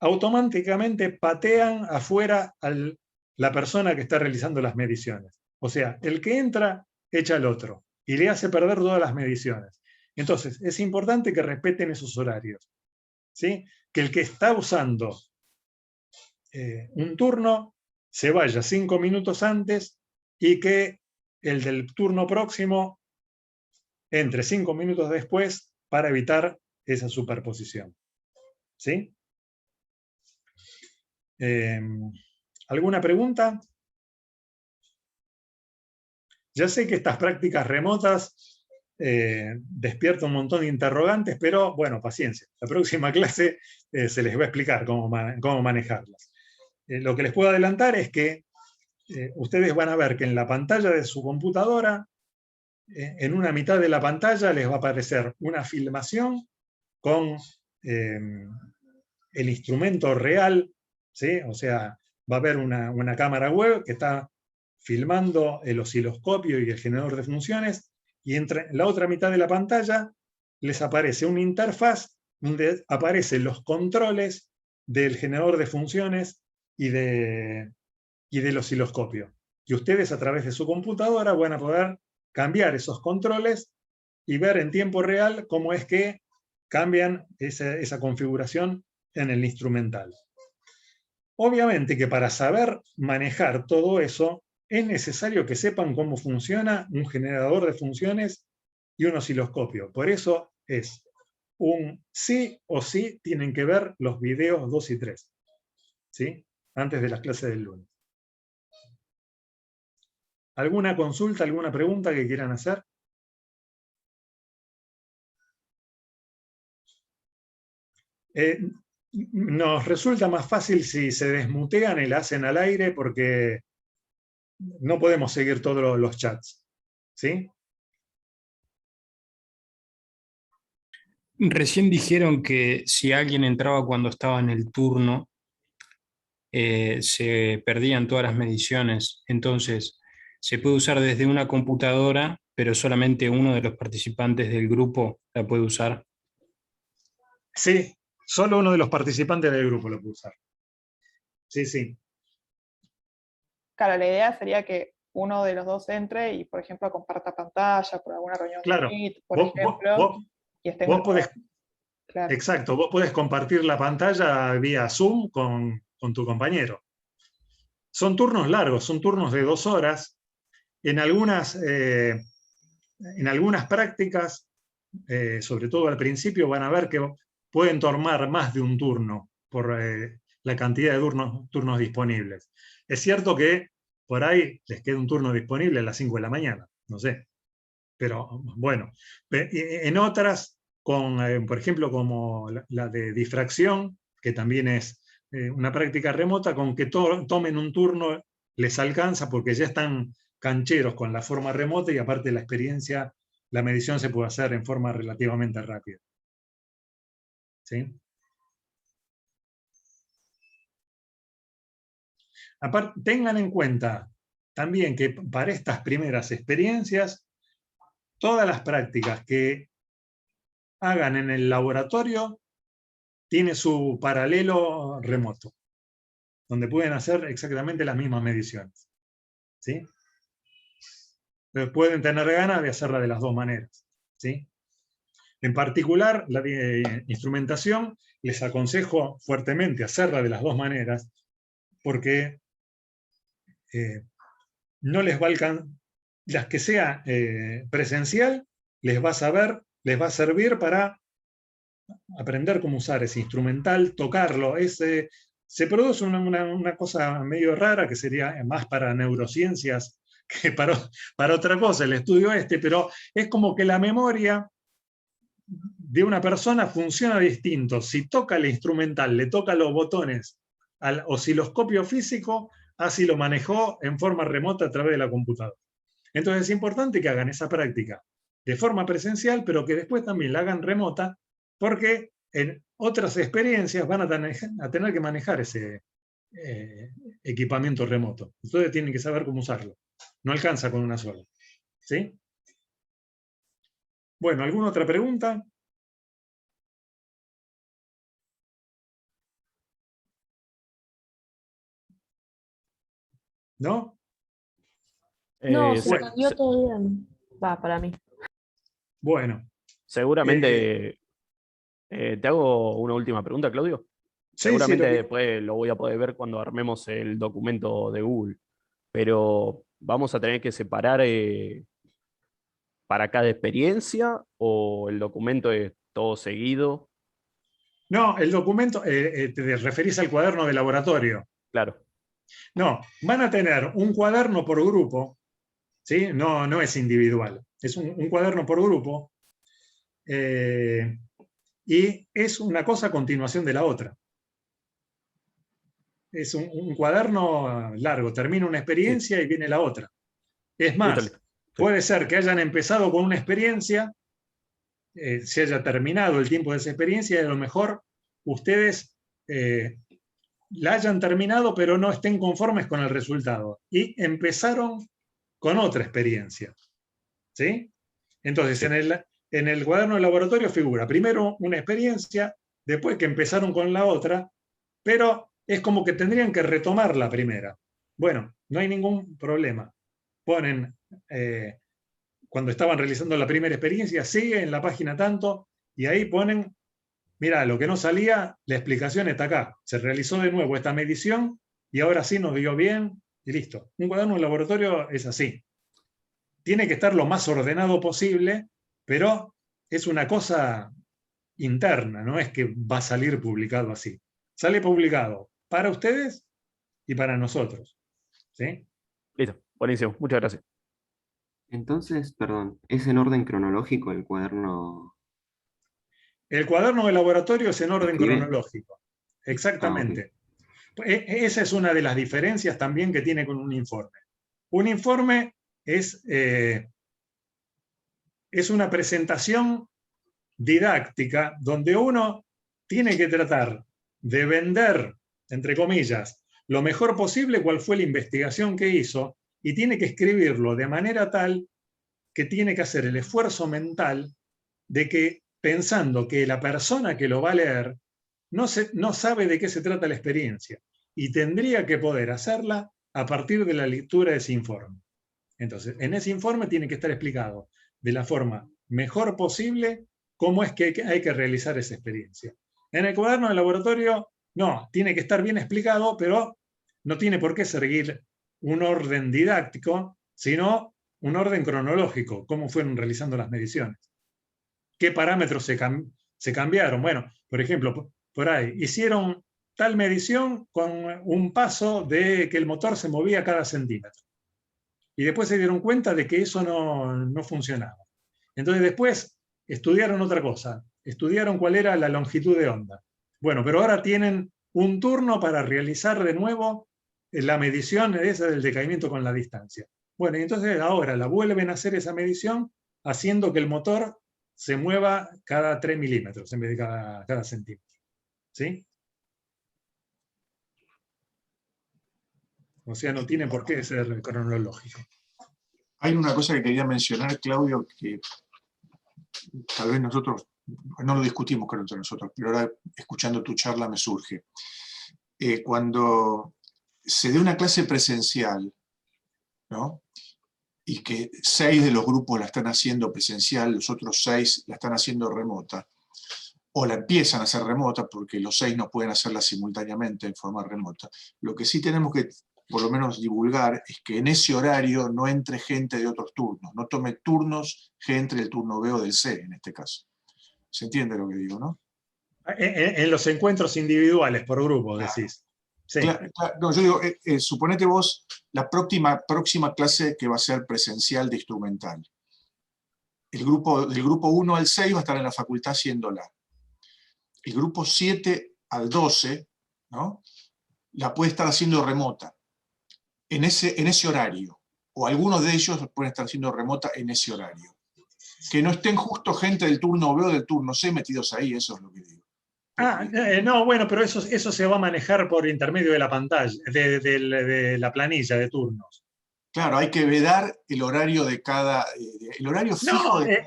automáticamente patean afuera a la persona que está realizando las mediciones. O sea, el que entra echa al otro y le hace perder todas las mediciones. Entonces, es importante que respeten esos horarios, ¿sí? Que el que está usando un turno se vaya 5 minutos antes, y que el del turno próximo entre 5 minutos después, para evitar esa superposición, ¿sí? ¿Alguna pregunta? Ya sé que estas prácticas remotas despierta un montón de interrogantes, pero bueno, paciencia. La próxima clase se les va a explicar cómo manejarlas. Lo que les puedo adelantar es que ustedes van a ver que en la pantalla de su computadora, en una mitad de la pantalla les va a aparecer una filmación con el instrumento real, ¿sí? O sea, va a haber una cámara web que está filmando el osciloscopio y el generador de funciones, y entre la otra mitad de la pantalla les aparece una interfaz donde aparecen los controles del generador de funciones y del osciloscopio. Y ustedes a través de su computadora van a poder cambiar esos controles y ver en tiempo real cómo es que cambian esa configuración en el instrumental. Obviamente que para saber manejar todo eso, es necesario que sepan cómo funciona un generador de funciones y un osciloscopio. Por eso es un sí o sí tienen que ver los videos 2 y 3, ¿sí? Antes de las clases del lunes. ¿Alguna consulta, alguna pregunta que quieran hacer? Nos resulta más fácil si se desmutean y la hacen al aire, porque no podemos seguir todos los chats, ¿sí? Recién dijeron que si alguien entraba cuando estaba en el turno, se perdían todas las mediciones. Entonces, se puede usar desde una computadora, pero solamente uno de los participantes del grupo la puede usar. Sí, solo uno de los participantes del grupo lo puede usar. Sí, sí. Claro, la idea sería que uno de los dos entre y, por ejemplo, comparta pantalla por alguna reunión Claro. de Meet, por ejemplo, y estén vos podés, claro. exacto, vos podés compartir la pantalla vía Zoom con tu compañero. Son turnos largos, son turnos de 2 horas. En algunas prácticas, sobre todo al principio, van a ver que pueden tomar más de un turno por la cantidad de turnos disponibles. Es cierto que por ahí les queda un turno disponible a las 5 de la mañana, no sé. Pero bueno, en otras, por ejemplo, como la de difracción, que también es una práctica remota, con que tomen un turno les alcanza, porque ya están cancheros con la forma remota, y aparte la experiencia, la medición se puede hacer en forma relativamente rápida. ¿Sí? Aparte, tengan en cuenta también que para estas primeras experiencias, todas las prácticas que hagan en el laboratorio tiene su paralelo remoto, donde pueden hacer exactamente las mismas mediciones, ¿sí? Pero pueden tener ganas de hacerla de las dos maneras, ¿sí? En particular, la instrumentación, les aconsejo fuertemente hacerla de las dos maneras, porque no les va a alcanzar. Las que sea presencial, les va a servir para aprender cómo usar ese instrumental, tocarlo. Se produce una cosa medio rara, que sería más para neurociencias que para otra cosa, el estudio pero es como que la memoria de una persona funciona distinto. Si toca el instrumental, le toca los botones al osciloscopio físico, así lo manejó en forma remota a través de la computadora. Entonces es importante que hagan esa práctica de forma presencial, pero que después también la hagan remota, porque en otras experiencias van a tener que manejar ese equipamiento remoto. Ustedes tienen que saber cómo usarlo. No alcanza con una sola. ¿Sí? Bueno, ¿alguna otra pregunta? ¿No? No, se Bueno, entendió todo bien. Va, para mí. Bueno. seguramente te hago una última pregunta, Claudio. Seguramente sí, después lo voy a poder ver cuando armemos el documento de Google, pero vamos a tener que separar para cada experiencia, o el documento es todo seguido. No, el documento, te referís al cuaderno de laboratorio. Claro. No, van a tener un cuaderno por grupo, ¿sí? No es individual. es un cuaderno por grupo, y es una cosa a continuación de la otra. Es un cuaderno largo, termina una experiencia y viene la otra. Es más, Listo, listo. puede ser que hayan empezado con una experiencia, se haya terminado el tiempo de esa experiencia y a lo mejor ustedes la hayan terminado pero no estén conformes con el resultado y empezaron con otra experiencia. ¿Sí? Entonces, Sí. en el cuaderno de laboratorio figura primero una experiencia, después que empezaron con la otra, pero es como que tendrían que retomar la primera. Bueno, no hay ningún problema. Ponen, cuando estaban realizando la primera experiencia, sigue en la página tanto, y ahí ponen, mira, lo que no salía, la explicación está acá. Se realizó de nuevo esta medición y ahora sí nos dio bien y listo. Un cuaderno de laboratorio es así. Tiene que estar lo más ordenado posible, pero es una cosa interna, no es que va a salir publicado así. Sale publicado para ustedes y para nosotros. ¿Sí? Listo, buenísimo, muchas gracias. Entonces, perdón, ¿es en orden cronológico el cuaderno? El cuaderno de laboratorio es en orden ¿Escribe? cronológico. Exactamente. Esa es una de las diferencias también que tiene con un informe. Un informe es una presentación didáctica donde uno tiene que tratar de vender, entre comillas, lo mejor posible cuál fue la investigación que hizo y tiene que escribirlo de manera tal que tiene que hacer el esfuerzo mental de que, pensando que la persona que lo va a leer no sabe de qué se trata la experiencia y tendría que poder hacerla a partir de la lectura de ese informe. Entonces, en ese informe tiene que estar explicado de la forma mejor posible cómo es que hay que realizar esa experiencia. En el cuaderno de laboratorio, no, tiene que estar bien explicado, pero no tiene por qué seguir un orden didáctico, sino un orden cronológico, cómo fueron realizando las mediciones. ¿Qué parámetros se cambiaron? Bueno, por ejemplo, por ahí, hicieron tal medición con un paso de que el motor se movía cada centímetro. Y después se dieron cuenta de que eso no funcionaba. Entonces después estudiaron otra cosa, estudiaron cuál era la longitud de onda. Bueno, pero ahora tienen un turno para realizar de nuevo la medición esa del decaimiento con la distancia. Bueno, y entonces ahora la vuelven a hacer esa medición haciendo que el motor se mueva cada 3 milímetros en vez de cada centímetro. ¿Sí? O sea, no tiene por qué ser cronológico. Hay una cosa que quería mencionar, Claudio, que tal vez nosotros no lo discutimos creo entre nosotros, pero ahora escuchando tu charla me surge. Cuando se dé una clase presencial, ¿no? Y que 6 de los grupos la están haciendo presencial, los otros 6 la están haciendo remota, o la empiezan a hacer remota porque los 6 no pueden hacerla simultáneamente en forma remota. Lo que sí tenemos que por lo menos divulgar es que en ese horario no entre gente de otros turnos, no tome turnos gente del turno B o del C en este caso. ¿Se entiende lo que digo, no? En los encuentros individuales por grupo, Claro. Decís. Sí. No, yo digo, suponete vos la próxima clase que va a ser presencial de instrumental. Del grupo 1 al 6 va a estar en la facultad haciéndola. El grupo 7 al 12, ¿no? La puede estar haciendo remota, en ese horario. O algunos de ellos pueden estar haciendo remota en ese horario. Que no estén justo gente del turno B o del turno C metidos ahí, eso es lo que digo. No, bueno, pero eso se va a manejar por intermedio de la pantalla, de la planilla de turnos. Claro, hay que vedar el horario de cada... el horario fijo No, de...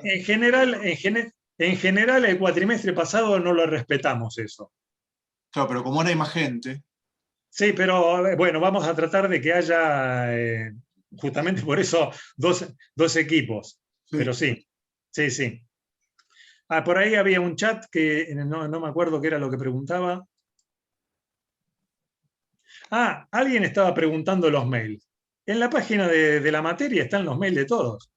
en general el cuatrimestre pasado no lo respetamos eso. Claro, pero como ahora hay más gente... Sí, pero bueno, vamos a tratar de que haya, justamente por eso, dos equipos. Sí. Pero sí. Por ahí había un chat que no me acuerdo qué era lo que preguntaba. Alguien estaba preguntando los mails. En la página de la materia están los mails de todos.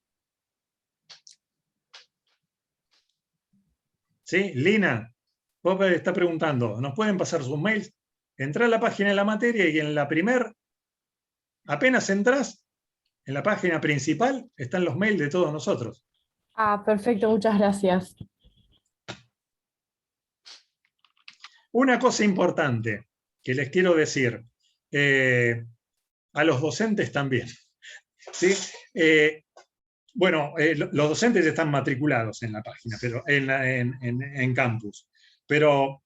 ¿Sí? Lina, vos está preguntando, ¿nos pueden pasar sus mails? Entrá a la página de la materia y en la apenas entrás, En la página principal están los mails de todos nosotros. Ah, perfecto, muchas gracias. Una cosa importante que les quiero decir, a los docentes también. ¿Sí? Bueno, los docentes están matriculados en la página, pero en campus. Pero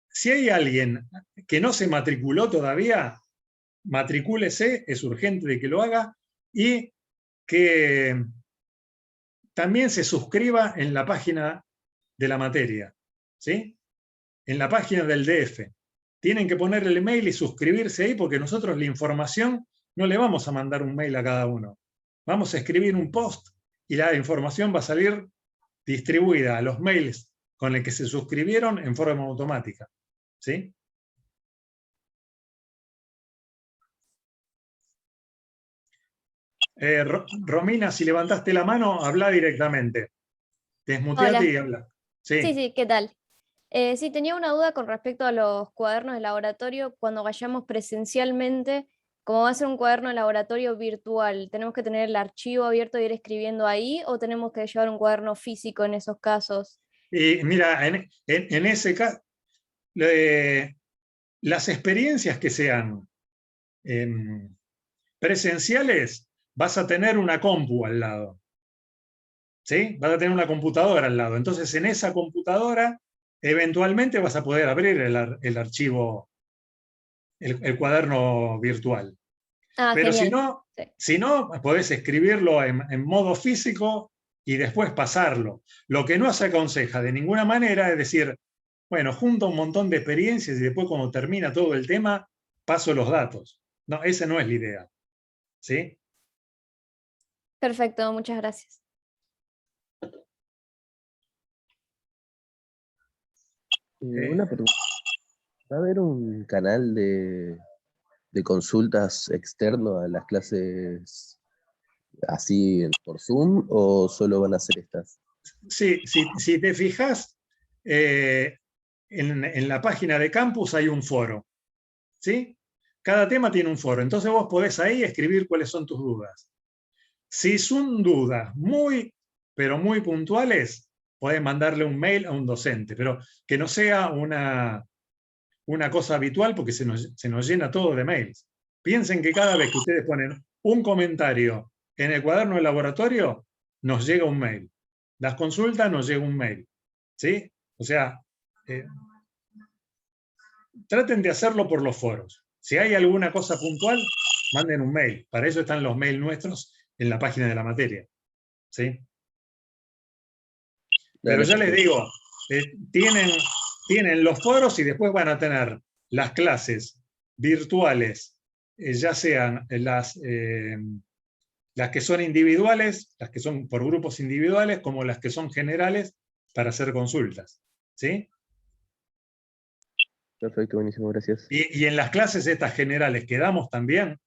si hay alguien que no se matriculó todavía, matricúlese, es urgente de que lo haga, y que también se suscriba en la página de la materia, ¿sí? En la página del DF. Tienen que poner el email y suscribirse ahí, porque nosotros la información no le vamos a mandar un mail a cada uno. Vamos a escribir un post y la información va a salir distribuida a los mails con el que se suscribieron en forma automática. ¿Sí? Romina, si levantaste la mano, habla directamente. Desmuteate Hola. y habla. Sí. Sí, ¿qué tal? Sí, tenía una duda con respecto a los cuadernos de laboratorio. Cuando vayamos presencialmente, como va a ser un cuaderno de laboratorio virtual, ¿tenemos que tener el archivo abierto e ir escribiendo ahí o tenemos que llevar un cuaderno físico en esos casos? Y mira, en ese caso, las experiencias que sean presenciales, vas a tener una compu al lado. ¿Sí? Vas a tener una computadora al lado. Entonces, en esa computadora, eventualmente vas a poder abrir el archivo, el cuaderno virtual. Pero Genial. si no, podés escribirlo en modo físico y después pasarlo. Lo que no se aconseja de ninguna manera es decir, bueno, junto un montón de experiencias y después cuando termina todo el tema, paso los datos. No, esa no es la idea. ¿Sí? Perfecto, muchas gracias. Una pregunta. ¿Va a haber un canal de consultas externo a las clases así por Zoom o solo van a ser estas? Sí, si te fijas, en la página de campus hay un foro. ¿Sí? Cada tema tiene un foro. Entonces vos podés ahí escribir cuáles son tus dudas. Si son dudas muy, pero muy puntuales, podés mandarle un mail a un docente, pero que no sea una cosa habitual porque se nos llena todo de mails. Piensen que cada vez que ustedes ponen un comentario en el cuaderno de laboratorio, nos llega un mail. Las consultas nos llega un mail. ¿Sí? O sea, traten de hacerlo por los foros. Si hay alguna cosa puntual, manden un mail. Para eso están los mails nuestros en la página de la materia. ¿Sí? Pero ya les digo, tienen los foros y después van a tener las clases virtuales, ya sean las que son individuales, las que son por grupos individuales, como las que son generales para hacer consultas. ¿Sí? Perfecto, buenísimo, gracias. Y en las clases estas generales que damos también,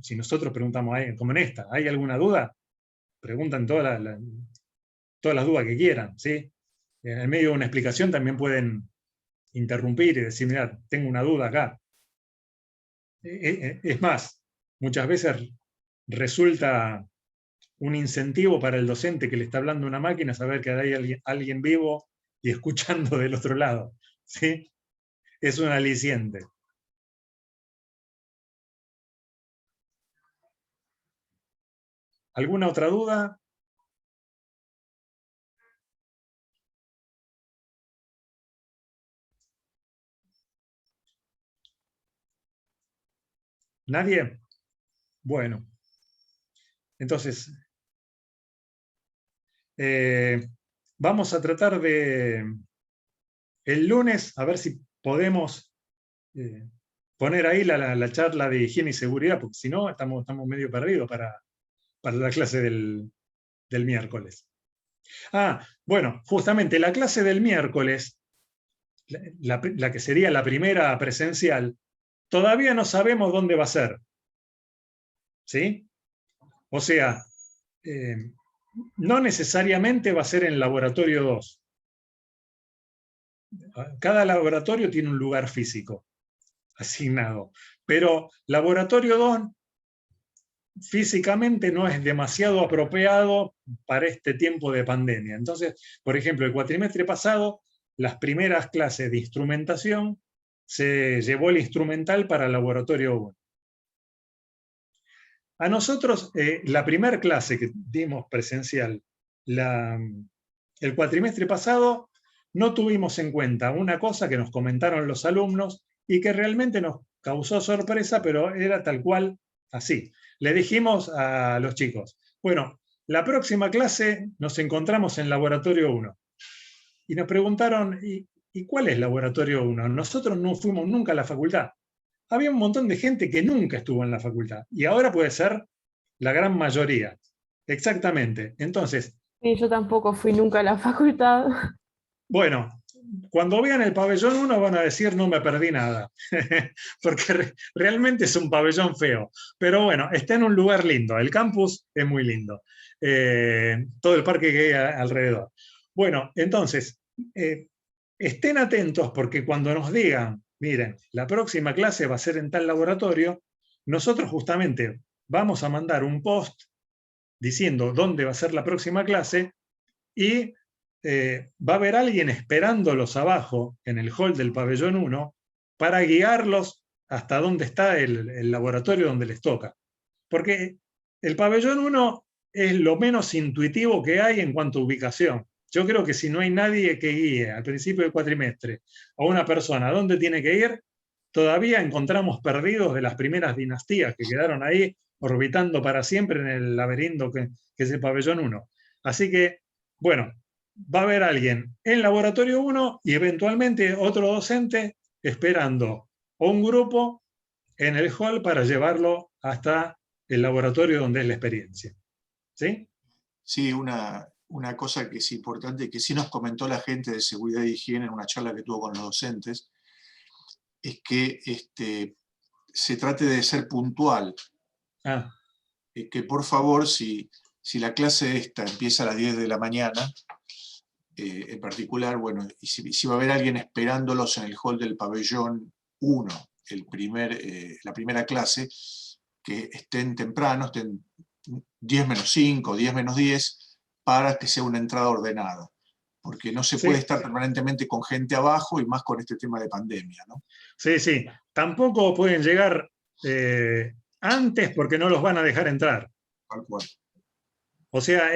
si nosotros preguntamos, como en esta, ¿hay alguna duda? Preguntan todas las dudas que quieran. ¿Sí? En medio de una explicación también pueden interrumpir y decir, mira, tengo una duda acá. Es más, muchas veces resulta un incentivo para el docente que le está hablando a una máquina saber que hay alguien vivo y escuchando del otro lado. ¿Sí? Es un aliciente. ¿Alguna otra duda? ¿Nadie? Bueno. Entonces, vamos a tratar de el lunes, a ver si podemos poner ahí la charla de higiene y seguridad, porque si no, estamos medio perdidos para la clase del miércoles. Bueno, justamente la clase del miércoles, la que sería la primera presencial, todavía no sabemos dónde va a ser. ¿Sí? O sea, no necesariamente va a ser en laboratorio 2. Cada laboratorio tiene un lugar físico asignado, pero laboratorio 2 físicamente no es demasiado apropiado para este tiempo de pandemia. Entonces, por ejemplo, el cuatrimestre pasado, las primeras clases de instrumentación, se llevó el instrumental para el laboratorio 1. A nosotros, la primera clase que dimos presencial, el cuatrimestre pasado, no tuvimos en cuenta una cosa que nos comentaron los alumnos y que realmente nos causó sorpresa, pero era tal cual así. Le dijimos a los chicos, bueno, la próxima clase nos encontramos en laboratorio 1. Y nos preguntaron, ¿y cuál es laboratorio 1? Nosotros no fuimos nunca a la facultad. Había un montón de gente que nunca estuvo en la facultad y ahora puede ser la gran mayoría. Exactamente. Entonces, Sí, yo tampoco fui nunca a la facultad. bueno, cuando vean el pabellón 1 van a decir no me perdí nada, porque realmente es un pabellón feo. Pero bueno, está en un lugar lindo, el campus es muy lindo, todo el parque que hay alrededor. Bueno, entonces, estén atentos porque cuando nos digan, miren, la próxima clase va a ser en tal laboratorio, nosotros justamente vamos a mandar un post diciendo dónde va a ser la próxima clase y va a haber alguien esperándolos abajo en el hall del pabellón 1 para guiarlos hasta dónde está el laboratorio donde les toca. Porque el pabellón 1 es lo menos intuitivo que hay en cuanto a ubicación. Yo creo que si no hay nadie que guíe al principio del cuatrimestre a una persona a dónde tiene que ir, todavía encontramos perdidos de las primeras dinastías que quedaron ahí orbitando para siempre en el laberinto que es el pabellón 1. Así que, bueno, va a haber alguien en laboratorio 1 y eventualmente otro docente esperando o un grupo en el hall para llevarlo hasta el laboratorio donde es la experiencia. ¿Sí? Sí, una cosa que es importante, que sí nos comentó la gente de seguridad y higiene en una charla que tuvo con los docentes, es que se trate de ser puntual. Que por favor, si la clase esta empieza a las 10 de la mañana, en particular, bueno, y si va a haber alguien esperándolos en el hall del pabellón 1, la primera clase, que estén temprano, estén 10 menos 5, 10 menos 10, para que sea una entrada ordenada. Porque no se puede estar permanentemente con gente abajo y más con este tema de pandemia, ¿no? Sí, sí. Tampoco pueden llegar antes porque no los van a dejar entrar. Tal cual. O sea,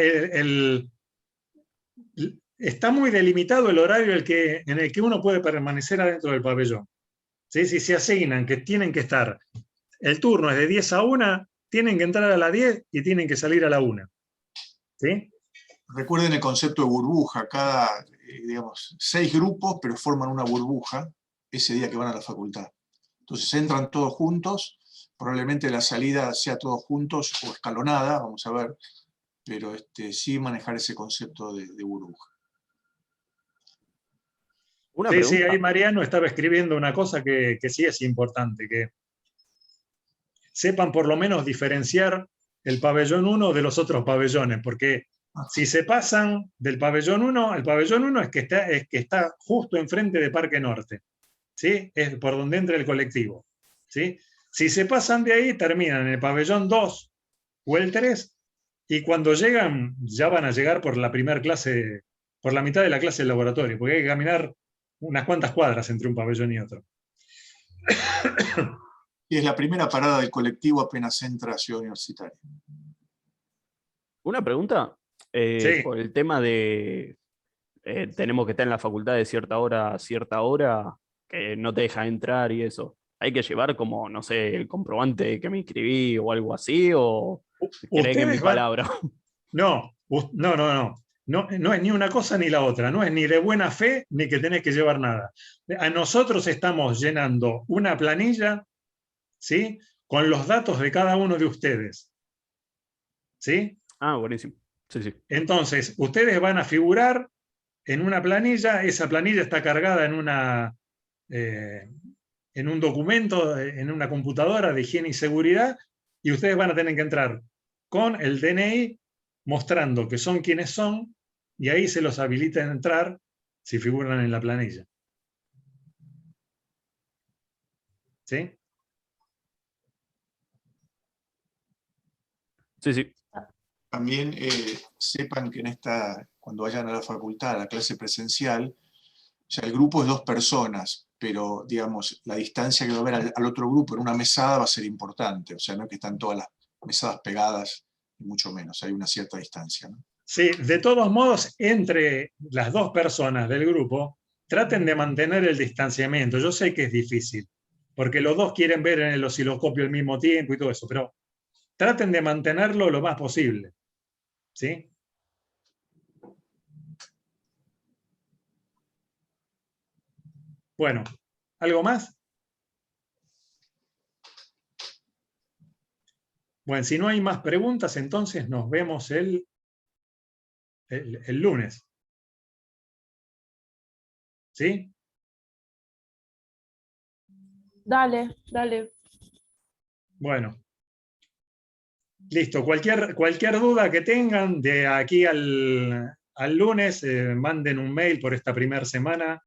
está muy delimitado el horario en el que uno puede permanecer adentro del pabellón. ¿Sí? Si se asignan que tienen que estar, el turno es de 10 a 1, tienen que entrar a las 10 y tienen que salir a la 1. ¿Sí? Recuerden el concepto de burbuja, cada, digamos, 6 grupos, pero forman una burbuja ese día que van a la facultad. Entonces entran todos juntos, probablemente la salida sea todos juntos o escalonada, vamos a ver, pero sí manejar ese concepto de burbuja. Sí, ahí Mariano estaba escribiendo una cosa que sí es importante, que sepan por lo menos diferenciar el pabellón 1 de los otros pabellones, porque si se pasan del pabellón 1, el pabellón 1 es que está justo enfrente de Parque Norte, ¿sí? Es por donde entra el colectivo, ¿sí? Si se pasan de ahí, terminan en el pabellón 2 o el 3, y cuando llegan, ya van a llegar por la primera clase, por la mitad de la clase del laboratorio, porque hay que caminar unas cuantas cuadras entre un pabellón y otro. Y es la primera parada del colectivo apenas entra a Ciudad Universitaria. Una pregunta, Sí. por el tema de tenemos que estar en la facultad de cierta hora a cierta hora, que no te deja entrar y eso. ¿Hay que llevar como, no sé, el comprobante que me inscribí o algo así? ¿O cree que mi palabra? No, no, no, no. No es ni una cosa ni la otra, no es ni de buena fe ni que tenés que llevar nada. A nosotros estamos llenando una planilla, ¿sí? Con los datos de cada uno de ustedes. ¿Sí? Ah, buenísimo. Sí, sí. Entonces, ustedes van a figurar en una planilla, esa planilla está cargada en un documento, en una computadora de higiene y seguridad, y ustedes van a tener que entrar con el DNI mostrando que son quienes son, y ahí se los habilita a entrar si figuran en la planilla. ¿Sí? Sí, sí. También sepan que cuando vayan a la facultad, a la clase presencial, o sea, el grupo es 2 personas, pero digamos, la distancia que va a haber al otro grupo en una mesada va a ser importante. O sea, no es que están todas las mesadas pegadas, ni mucho menos, hay una cierta distancia, ¿no? Sí, de todos modos, entre las 2 personas del grupo, traten de mantener el distanciamiento. Yo sé que es difícil, porque los 2 quieren ver en el osciloscopio al mismo tiempo y todo eso, pero traten de mantenerlo lo más posible. ¿Sí? Bueno, ¿algo más? Bueno, si no hay más preguntas, entonces nos vemos el lunes. ¿Sí? Dale, dale. Bueno. Listo. Cualquier duda que tengan de aquí al lunes, manden un mail por esta primera semana